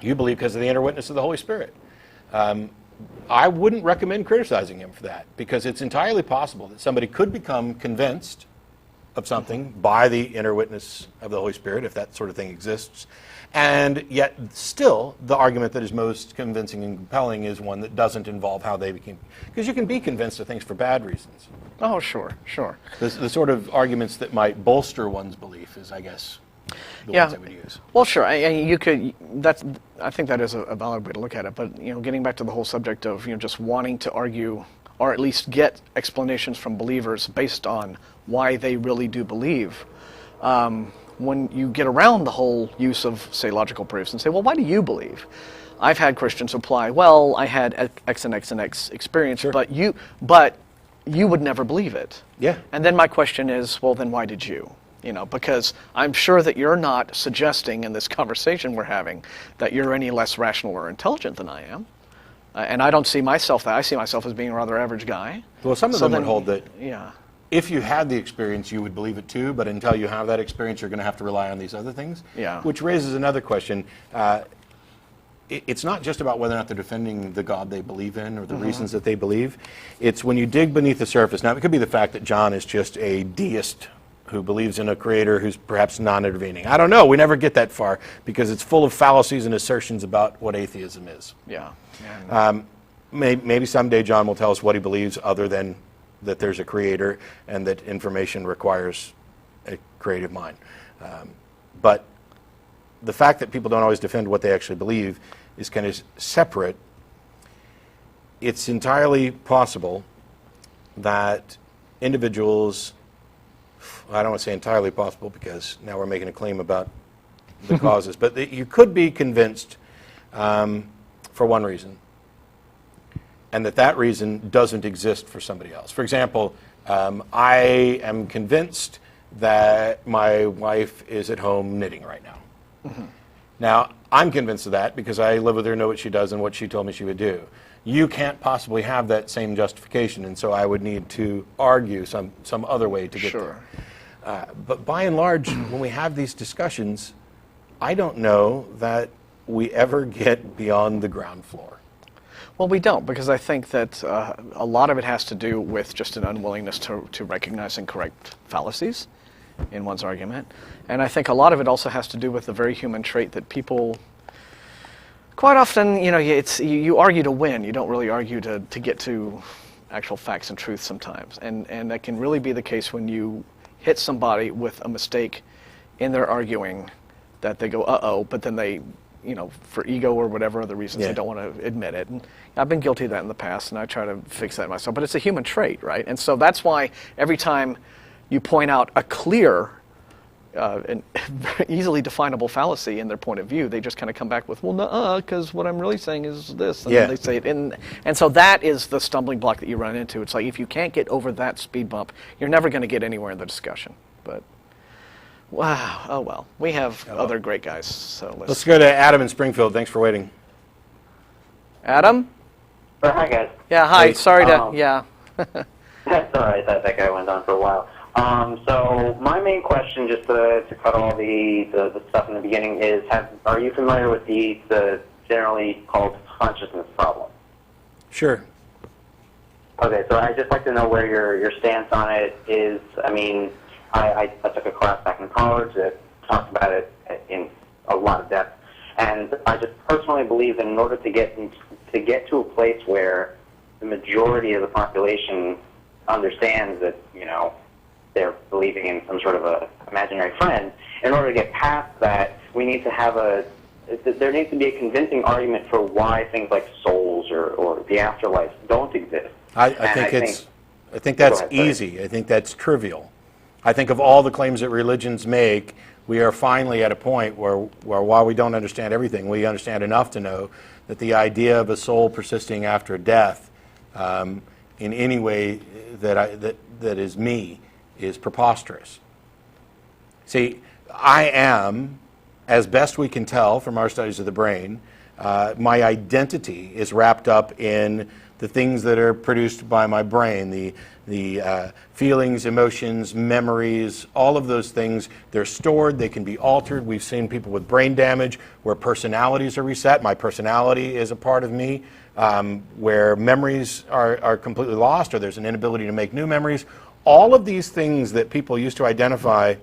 [SPEAKER 2] You believe because of the inner witness of the Holy Spirit. I wouldn't recommend criticizing him for that, because it's entirely possible that somebody could become convinced of something by the inner witness of the Holy Spirit, if that sort of thing exists, and yet still the argument that is most convincing and compelling is one that doesn't involve how they became, because you can be convinced of things for bad reasons.
[SPEAKER 3] Oh, sure.
[SPEAKER 2] The sort of arguments that might bolster one's belief is, I guess, the ones I would use.
[SPEAKER 3] Well, sure. I think that is a valid way to look at it. But getting back to the whole subject of just wanting to argue, or at least get explanations from believers based on why they really do believe. When you get around the whole use of, say, logical proofs and say, well, why do you believe? I've had Christians reply, well, I had X and X and X experience, sure. but you would never believe it.
[SPEAKER 2] Yeah.
[SPEAKER 3] And then my question is, well, then why did you? Because I'm sure that you're not suggesting in this conversation we're having that you're any less rational or intelligent than I am. And I don't see myself that. I see myself as being a rather average guy.
[SPEAKER 2] Well, some of them would hold that.
[SPEAKER 3] Yeah.
[SPEAKER 2] If you had the experience, you would believe it too, but until you have that experience, you're going to have to rely on these other things.
[SPEAKER 3] Yeah.
[SPEAKER 2] Which raises another question. It's not just about whether or not they're defending the God they believe in or the reasons that they believe. It's when you dig beneath the surface. Now, it could be the fact that John is just a deist who believes in a creator who's perhaps non-intervening. I don't know. We never get that far because it's full of fallacies and assertions about what atheism is.
[SPEAKER 3] Yeah.
[SPEAKER 2] Maybe someday John will tell us what he believes other than that there's a creator and that information requires a creative mind. But the fact that people don't always defend what they actually believe is kind of separate. It's entirely possible that individuals, I don't want to say entirely possible because now we're making a claim about the causes, but you could be convinced for one reason, and that reason doesn't exist for somebody else. For example, I am convinced that my wife is at home knitting right now. Mm-hmm. Now, I'm convinced of that because I live with her, know what she does and what she told me she would do. You can't possibly have that same justification, and so I would need to argue some other way to get
[SPEAKER 3] Sure.
[SPEAKER 2] there. But by and large, when we have these discussions, I don't know that we ever get beyond the ground floor.
[SPEAKER 3] Well, we don't, because I think that a lot of it has to do with just an unwillingness to recognize and correct fallacies in one's argument. And I think a lot of it also has to do with the very human trait that people, quite often, you argue to win. You don't really argue to get to actual facts and truth sometimes. And that can really be the case when you hit somebody with a mistake in their arguing that they go, uh-oh, but then they, for ego or whatever other reasons, they don't want to admit it. And I've been guilty of that in the past, and I try to fix that myself. But it's a human trait, right? And so that's why every time you point out a clear and easily definable fallacy in their point of view, they just kind of come back with, well, nuh-uh, because what I'm really saying is this. And then they say it. And so that is the stumbling block that you run into. It's like if you can't get over that speed bump, you're never going to get anywhere in the discussion. But wow, oh well. We have other great guys. So
[SPEAKER 2] let's go to Adam in Springfield. Thanks for waiting.
[SPEAKER 3] Adam?
[SPEAKER 5] Hi, guys.
[SPEAKER 3] Yeah, hi.
[SPEAKER 2] Hey.
[SPEAKER 3] Sorry to, yeah.
[SPEAKER 5] That's all right. That guy went on for a while. So my main question, just to cut all the stuff in the beginning, is are you familiar with the generally called consciousness problem?
[SPEAKER 2] Sure.
[SPEAKER 5] Okay, so I'd just like to know where your stance on it is. I mean, I took a class back in college that talked about it in a lot of depth, and I just personally believe that in order to get to a place where the majority of the population understands that, they're believing in some sort of a imaginary friend, in order to get past that, we need to have there needs to be a convincing argument for why things like souls or the afterlife don't exist.
[SPEAKER 2] I think that's easy. I think that's trivial. I think of all the claims that religions make, we are finally at a point where while we don't understand everything, we understand enough to know that the idea of a soul persisting after death in any way that is me is preposterous. See, I am, as best we can tell from our studies of the brain, my identity is wrapped up in the things that are produced by my brain, the feelings, emotions, memories, all of those things. They're stored, they can be altered. We've seen people with brain damage where personalities are reset. My personality is a part of me, where memories are completely lost, or there's an inability to make new memories. All of these things that people used to identify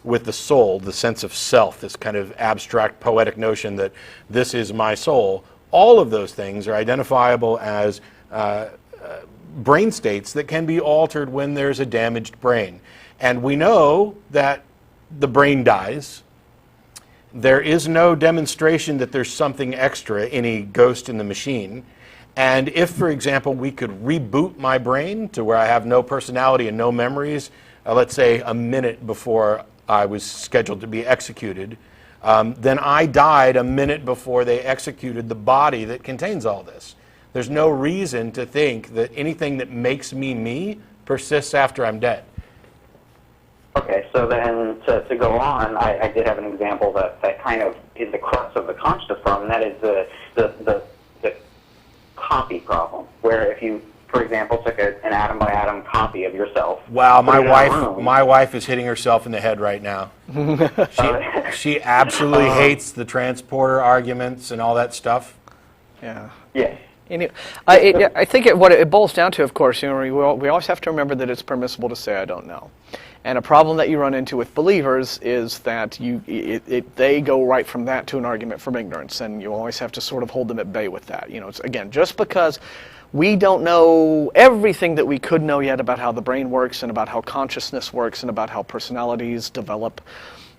[SPEAKER 2] with the soul, the sense of self, this kind of abstract poetic notion that this is my soul, all of those things are identifiable as brain states that can be altered when there's a damaged brain. And we know that the brain dies. There is no demonstration that there's something extra, any ghost in the machine. And if, for example, we could reboot my brain to where I have no personality and no memories, let's say a minute before I was scheduled to be executed, then I died a minute before they executed the body that contains all this. There's no reason to think that anything that makes me persists after I'm dead.
[SPEAKER 5] Okay, so then to go on, I did have an example that kind of is the crux of the consciousness problem, and that is the copy problem, where if you, for example, took an atom-by-atom copy of yourself.
[SPEAKER 2] Wow, my wife is hitting herself in the head right now. She absolutely hates the transporter arguments and all that stuff.
[SPEAKER 3] Yeah.
[SPEAKER 5] Yeah.
[SPEAKER 3] I think what it boils down to, of course, we always have to remember that it's permissible to say I don't know. And a problem that you run into with believers is that they go right from that to an argument from ignorance, and you always have to sort of hold them at bay with that. It's, again, just because we don't know everything that we could know yet about how the brain works and about how consciousness works and about how personalities develop,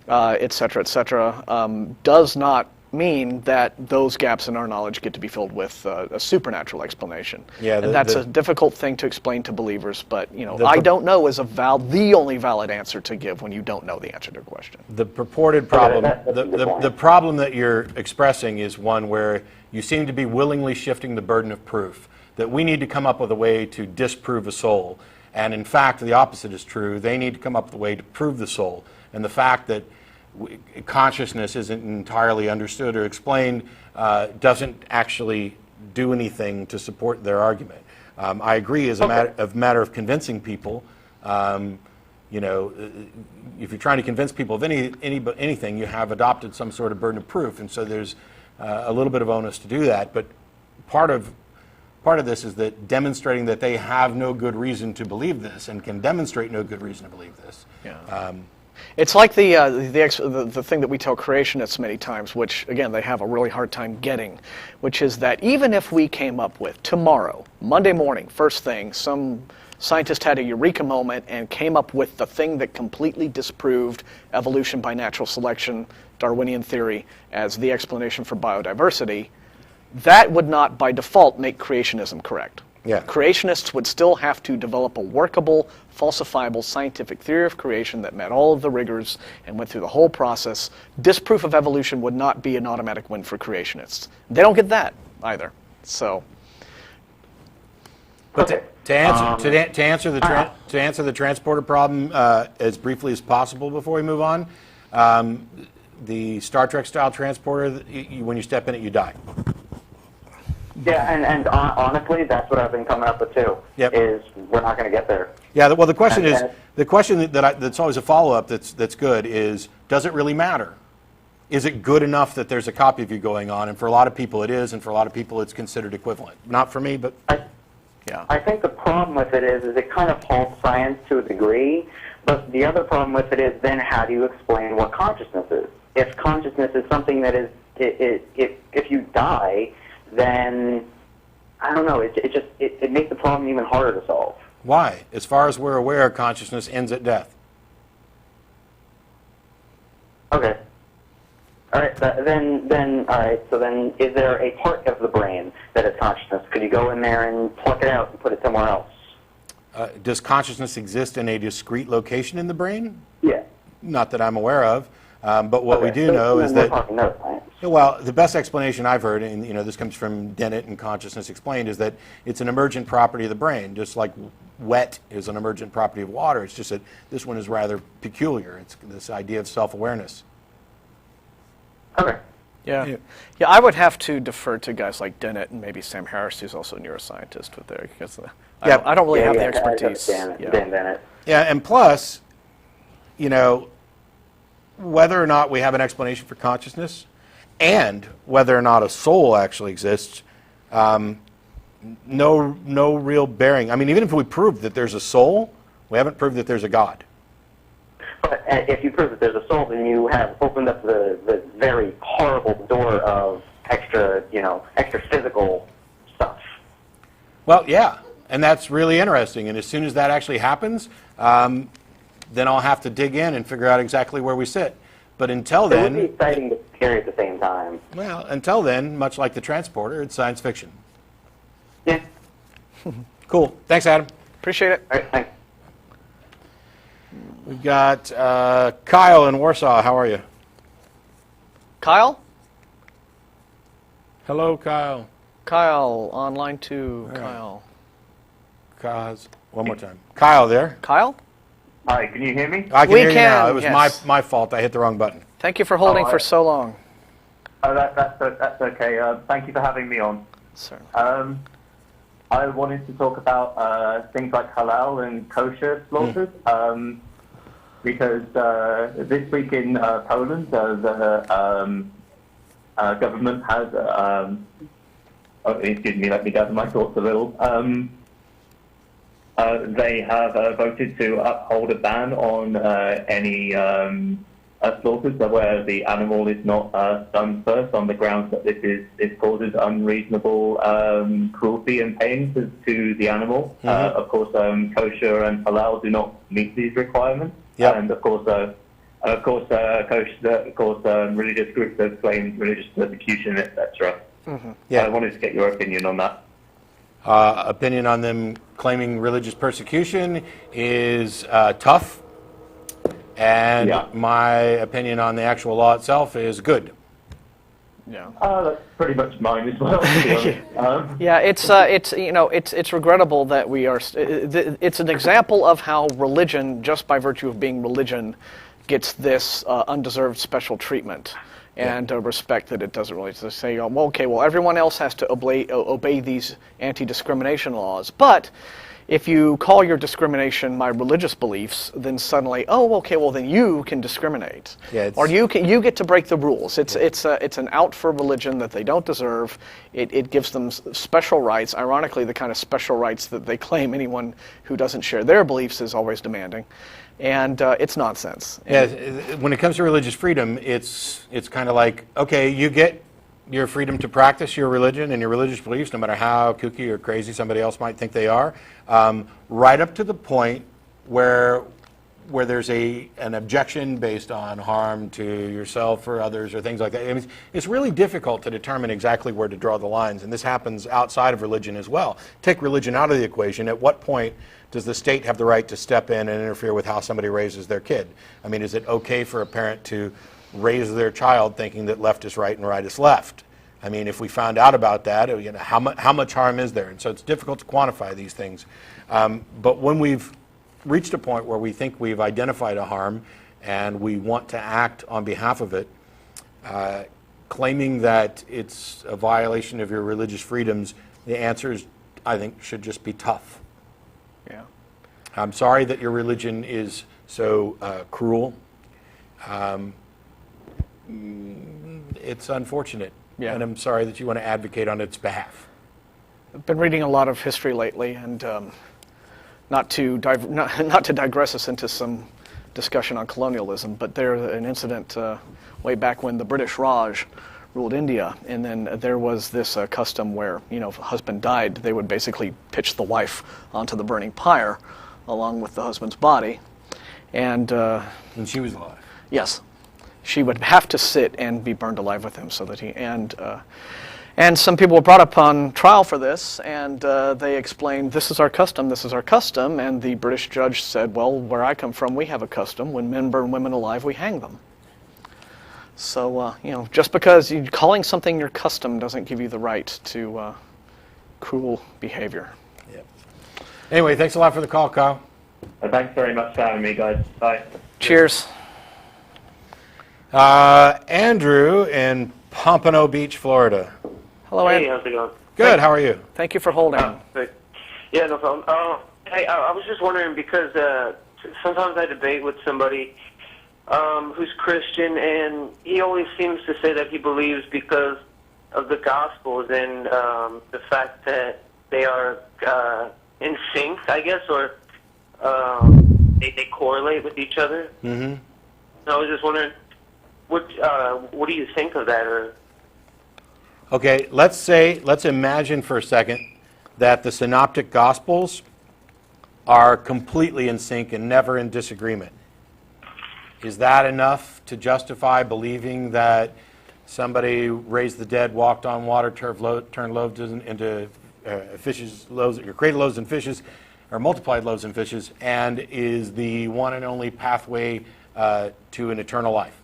[SPEAKER 3] et cetera, does not mean that those gaps in our knowledge get to be filled with a supernatural explanation.
[SPEAKER 2] Yeah,
[SPEAKER 3] and that's a difficult thing to explain to believers, but I don't know is the only valid answer to give when you don't know the answer to a question.
[SPEAKER 2] The purported problem, the problem that you're expressing is one where you seem to be willingly shifting the burden of proof, that we need to come up with a way to disprove a soul. And in fact, the opposite is true. They need to come up with a way to prove the soul. And the fact that consciousness isn't entirely understood or explained doesn't actually do anything to support their argument. I agree as a matter of convincing people. If you're trying to convince people of anything, you have adopted some sort of burden of proof, and so there's a little bit of onus to do that. But part of this is that demonstrating that they have no good reason to believe this and can demonstrate no good reason to believe this.
[SPEAKER 3] Yeah. It's like the thing that we tell creationists many times, which, again, they have a really hard time getting, which is that even if we came up with tomorrow, Monday morning, first thing, some scientist had a eureka moment and came up with the thing that completely disproved evolution by natural selection, Darwinian theory, as the explanation for biodiversity, that would not, by default, make creationism correct.
[SPEAKER 2] Yeah.
[SPEAKER 3] Creationists would still have to develop a workable, falsifiable scientific theory of creation that met all of the rigors and went through the whole process. Disproof of evolution would not be an automatic win for creationists. They don't get that either. So,
[SPEAKER 2] but to answer the transporter problem as briefly as possible before we move on, the Star Trek style transporter, when you step in it, you die.
[SPEAKER 5] Yeah, and honestly, that's what I've been coming up with too.
[SPEAKER 2] Yep.
[SPEAKER 5] Is we're not going to get there.
[SPEAKER 2] Yeah. Well, the question that's always a follow-up that's good is, does it really matter? Is it good enough that there's a copy of you going on? And for a lot of people, it is, and for a lot of people, it's considered equivalent. Not for me, but yeah.
[SPEAKER 5] I think the problem with it is it kind of halts science to a degree. But the other problem with it is then how do you explain what consciousness is? If consciousness is something that is, if you die, then I don't know. It makes the problem even harder to solve.
[SPEAKER 2] Why? As far as we're aware, consciousness ends at death.
[SPEAKER 5] Okay. All right. Then all right. So then, is there a part of the brain that is consciousness? Could you go in there and pluck it out and put it somewhere else?
[SPEAKER 2] Does consciousness exist in a discrete location in the brain?
[SPEAKER 5] Yeah.
[SPEAKER 2] Not that I'm aware of. But what we do know is that, well, the best explanation I've heard, and this comes from Dennett and Consciousness Explained, is that it's an emergent property of the brain, just like wet is an emergent property of water. It's just that this one is rather peculiar. It's this idea of self-awareness.
[SPEAKER 5] Okay.
[SPEAKER 3] Yeah. I would have to defer to guys like Dennett and maybe Sam Harris, who's also a neuroscientist, with there, because I don't really have the expertise.
[SPEAKER 5] Dan Dennett.
[SPEAKER 2] Yeah, and plus, whether or not we have an explanation for consciousness and whether or not a soul actually exists, no real bearing. I mean, even if we prove that there's a soul, we haven't proved that there's a God.
[SPEAKER 5] But if you prove that there's a soul, then you have opened up the very horrible door of extra physical stuff.
[SPEAKER 2] Well, yeah, and that's really interesting. And as soon as that actually happens, then I'll have to dig in and figure out exactly where we sit. But until then...
[SPEAKER 5] It would be exciting but scary at the same time.
[SPEAKER 2] Well, until then, much like the transporter, it's science fiction.
[SPEAKER 5] Yeah.
[SPEAKER 2] Cool. Thanks, Adam.
[SPEAKER 3] Appreciate it.
[SPEAKER 5] All right, thanks.
[SPEAKER 2] We've got Kyle in Warsaw. How are you?
[SPEAKER 3] Kyle?
[SPEAKER 2] Hello, Kyle.
[SPEAKER 3] Kyle, on line 2.
[SPEAKER 2] All right.
[SPEAKER 3] Kyle.
[SPEAKER 2] Kyle's, one more time. Kyle there.
[SPEAKER 3] Kyle?
[SPEAKER 6] Hi, can you hear me?
[SPEAKER 2] I can hear you now. It was
[SPEAKER 3] yes.
[SPEAKER 2] my fault. I hit the wrong button.
[SPEAKER 3] Thank you for holding for so long.
[SPEAKER 6] That's okay. Thank you for having me on.
[SPEAKER 3] Certainly.
[SPEAKER 6] I wanted to talk about things like halal and kosher slaughters, because this week in Poland, the government has... excuse me, let me gather my thoughts a little. They have voted to uphold a ban on any slaughters where the animal is not stunned first, on the grounds that this causes unreasonable cruelty and pain to the animal. Of course, kosher and halal do not meet these requirements.
[SPEAKER 2] Yep.
[SPEAKER 6] And of course, Of course, religious groups have claimed religious persecution, etc.
[SPEAKER 2] Yeah.
[SPEAKER 6] I wanted to get your opinion on that.
[SPEAKER 2] Opinion on them claiming religious persecution is tough, and
[SPEAKER 6] Yeah.
[SPEAKER 2] my opinion on the actual law itself is good.
[SPEAKER 3] Yeah.
[SPEAKER 6] That's pretty much mine as well, to be honest.
[SPEAKER 3] Yeah, it's regrettable that we are. It's an example of how religion, just by virtue of being religion, gets this undeserved special treatment and respect that it doesn't really. To say, well, okay, well, everyone else has to obey these anti-discrimination laws, but if you call your discrimination my religious beliefs, then suddenly, oh, okay, well then you can discriminate, or you get to break the rules. It's an out for religion that they don't deserve. It gives them special rights. Ironically, the kind of special rights that they claim anyone who doesn't share their beliefs is always demanding, and it's nonsense.
[SPEAKER 2] Yeah, when it comes to religious freedom, it's kind of like, okay, you get your freedom to practice your religion and your religious beliefs, no matter how kooky or crazy somebody else might think they are, right up to the point where there's an objection based on harm to yourself or others or things like that. I mean, it's really difficult to determine exactly where to draw the lines, and this happens outside of religion as well. Take religion out of the equation. At what point does the state have the right to step in and interfere with how somebody raises their kid? I mean, is it okay for a parent to raise their child thinking that left is right and right is left? I mean, if we found out about that, how much harm is there? And so it's difficult to quantify these things. But when we've reached a point where we think we've identified a harm and we want to act on behalf of it, claiming that it's a violation of your religious freedoms, the answer is, I think, should just be tough.
[SPEAKER 3] Yeah.
[SPEAKER 2] I'm sorry that your religion is so cruel. It's unfortunate, and I'm sorry that you want to advocate on its behalf.
[SPEAKER 3] I've been reading a lot of history lately, and not to digress us into some discussion on colonialism, but there's an incident way back when the British Raj ruled India, and then there was this custom where, if a husband died, they would basically pitch the wife onto the burning pyre along with the husband's body, and
[SPEAKER 2] she was alive.
[SPEAKER 3] Yes. She would have to sit and be burned alive with him, so that and some people were brought up on trial for this, and they explained, this is our custom, and the British judge said, well, where I come from, we have a custom. When men burn women alive, we hang them. So, just because calling something your custom doesn't give you the right to cruel behavior.
[SPEAKER 2] Yep. Anyway, thanks a lot for the call, Kyle.
[SPEAKER 6] Thanks very much for having me, guys. Bye.
[SPEAKER 3] Cheers.
[SPEAKER 2] Andrew in Pompano Beach, Florida.
[SPEAKER 3] Hello,
[SPEAKER 7] Hey,
[SPEAKER 3] Andrew.
[SPEAKER 7] how's it going?
[SPEAKER 2] Good, how are you?
[SPEAKER 3] Thank you for holding.
[SPEAKER 7] Yeah, no problem. Hey, I was just wondering because sometimes I debate with somebody who's Christian, and he always seems to say that he believes because of the Gospels and the fact that they are in sync, I guess, or they correlate with each other.
[SPEAKER 2] Mm-hmm.
[SPEAKER 7] So I was just wondering, what do you think of that? Or
[SPEAKER 2] Okay, let's imagine for a second that the synoptic Gospels are completely in sync and never in disagreement. Is that enough to justify believing that somebody raised the dead, walked on water, turned loaves into fishes, or created loaves and fishes, or multiplied loaves and fishes, and is the one and only pathway to an eternal life?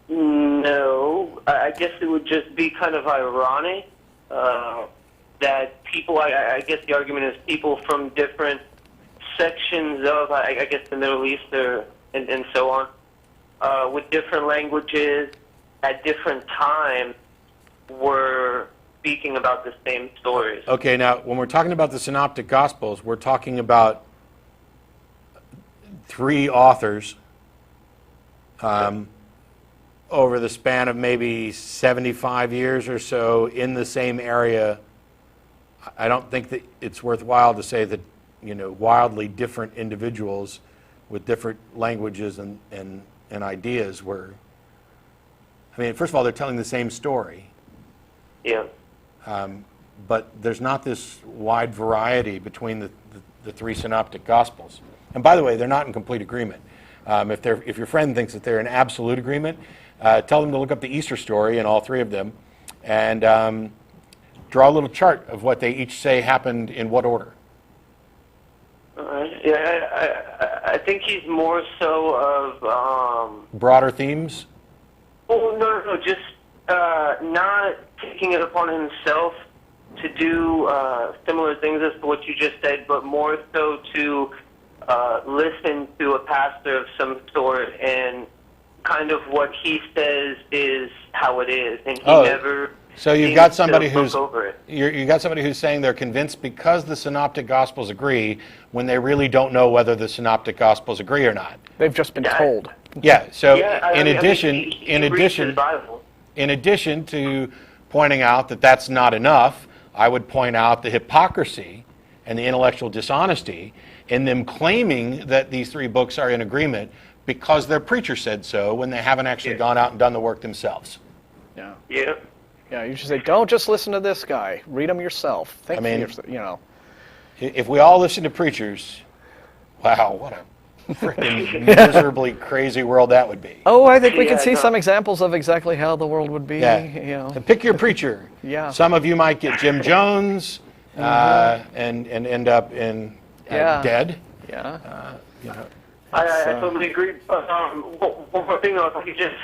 [SPEAKER 7] No, I guess it would just be kind of ironic that people, I guess the argument is people from different sections of, I guess, the Middle East and so on, with different languages at different times were speaking about the same stories.
[SPEAKER 2] Okay, now when we're talking about the synoptic Gospels, we're talking about three authors over the span of maybe 75 years or so in the same area. I don't think that it's worthwhile to say that, wildly different individuals with different languages and ideas were. I mean, first of all, they're telling the same story.
[SPEAKER 7] Yeah.
[SPEAKER 2] But there's not this wide variety between the three synoptic Gospels. And by the way, they're not in complete agreement. If your friend thinks that they're in absolute agreement, tell them to look up the Easter story in all three of them, and draw a little chart of what they each say happened in what order.
[SPEAKER 7] Yeah, I think he's more so of
[SPEAKER 2] broader themes.
[SPEAKER 7] Oh no, just not taking it upon himself to do similar things as to what you just said, but more so to listen to a pastor of some sort, and kind of what he says is how it is, and he never.
[SPEAKER 2] So you've got somebody
[SPEAKER 7] who's over it.
[SPEAKER 2] You got somebody who's saying they're convinced because the synoptic gospels agree, when they really don't know whether the synoptic gospels agree or not.
[SPEAKER 3] They've just been told.
[SPEAKER 2] Yeah. So
[SPEAKER 7] in
[SPEAKER 2] addition to pointing out that that's not enough, I would point out the hypocrisy and the intellectual dishonesty in them claiming that these three books are in agreement because their preacher said so, when they haven't actually gone out and done the work themselves.
[SPEAKER 3] Yeah.
[SPEAKER 7] Yeah.
[SPEAKER 3] Yeah, you should say, don't just listen to this guy. Read them yourself. Think for yourself, you know.
[SPEAKER 2] If we all listen to preachers, wow, what a freaking miserably crazy world that would be.
[SPEAKER 3] Oh, I think we can see some examples of exactly how the world would be.
[SPEAKER 2] Yeah.
[SPEAKER 3] You know.
[SPEAKER 2] And pick your preacher.
[SPEAKER 3] Yeah.
[SPEAKER 2] Some of you might get Jim Jones and end up in dead.
[SPEAKER 3] Yeah.
[SPEAKER 2] You know.
[SPEAKER 7] I totally agree. One more thing, if you just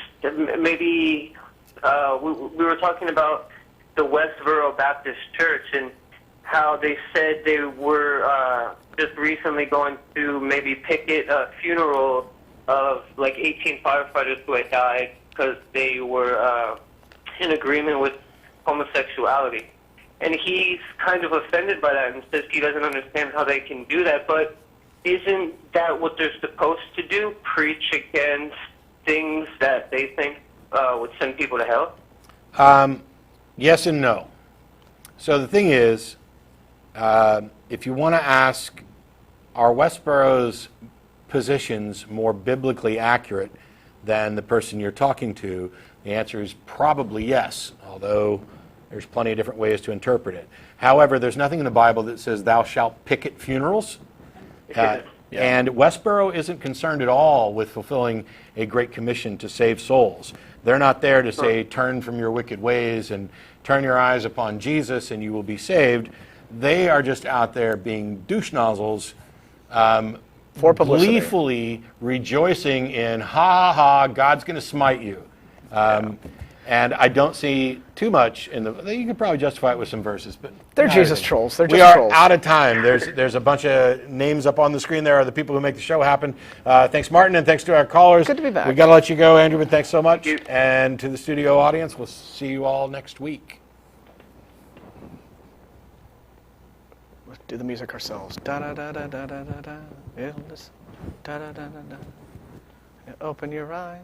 [SPEAKER 7] maybe. We were talking about the Westboro Baptist Church and how they said they were just recently going to maybe picket a funeral of like 18 firefighters who had died because they were in agreement with homosexuality. And he's kind of offended by that and says he doesn't understand how they can do that. But isn't that what they're supposed to do? Preach against things that they think would send people to hell?
[SPEAKER 2] Yes and no. So the thing is, if you want to ask, are Westboro's positions more biblically accurate than the person you're talking to, the answer is probably yes, although there's plenty of different ways to interpret it. However, there's nothing in the Bible that says thou shalt picket funerals. And Westboro isn't concerned at all with fulfilling a great commission to save souls. They're not there to say, turn from your wicked ways and turn your eyes upon Jesus and you will be saved. They are just out there being douche nozzles,
[SPEAKER 3] for publicity,
[SPEAKER 2] gleefully rejoicing in, ha ha ha, God's going to smite you. And I don't see too much in the. You could probably justify it with some verses, but
[SPEAKER 3] they're Jesus trolls. They're just
[SPEAKER 2] we are
[SPEAKER 3] trolls.
[SPEAKER 2] out of time. There's a bunch of names up on the screen. There are the people who make the show happen. Thanks, Martin, and thanks to our callers.
[SPEAKER 3] Good to be back.
[SPEAKER 2] We got to let you go, Andrew, but thanks so much. And to the studio audience, we'll see you all next week.
[SPEAKER 3] Let's do the music ourselves. Da da da da da da da da. Da da da da da. Open your eyes.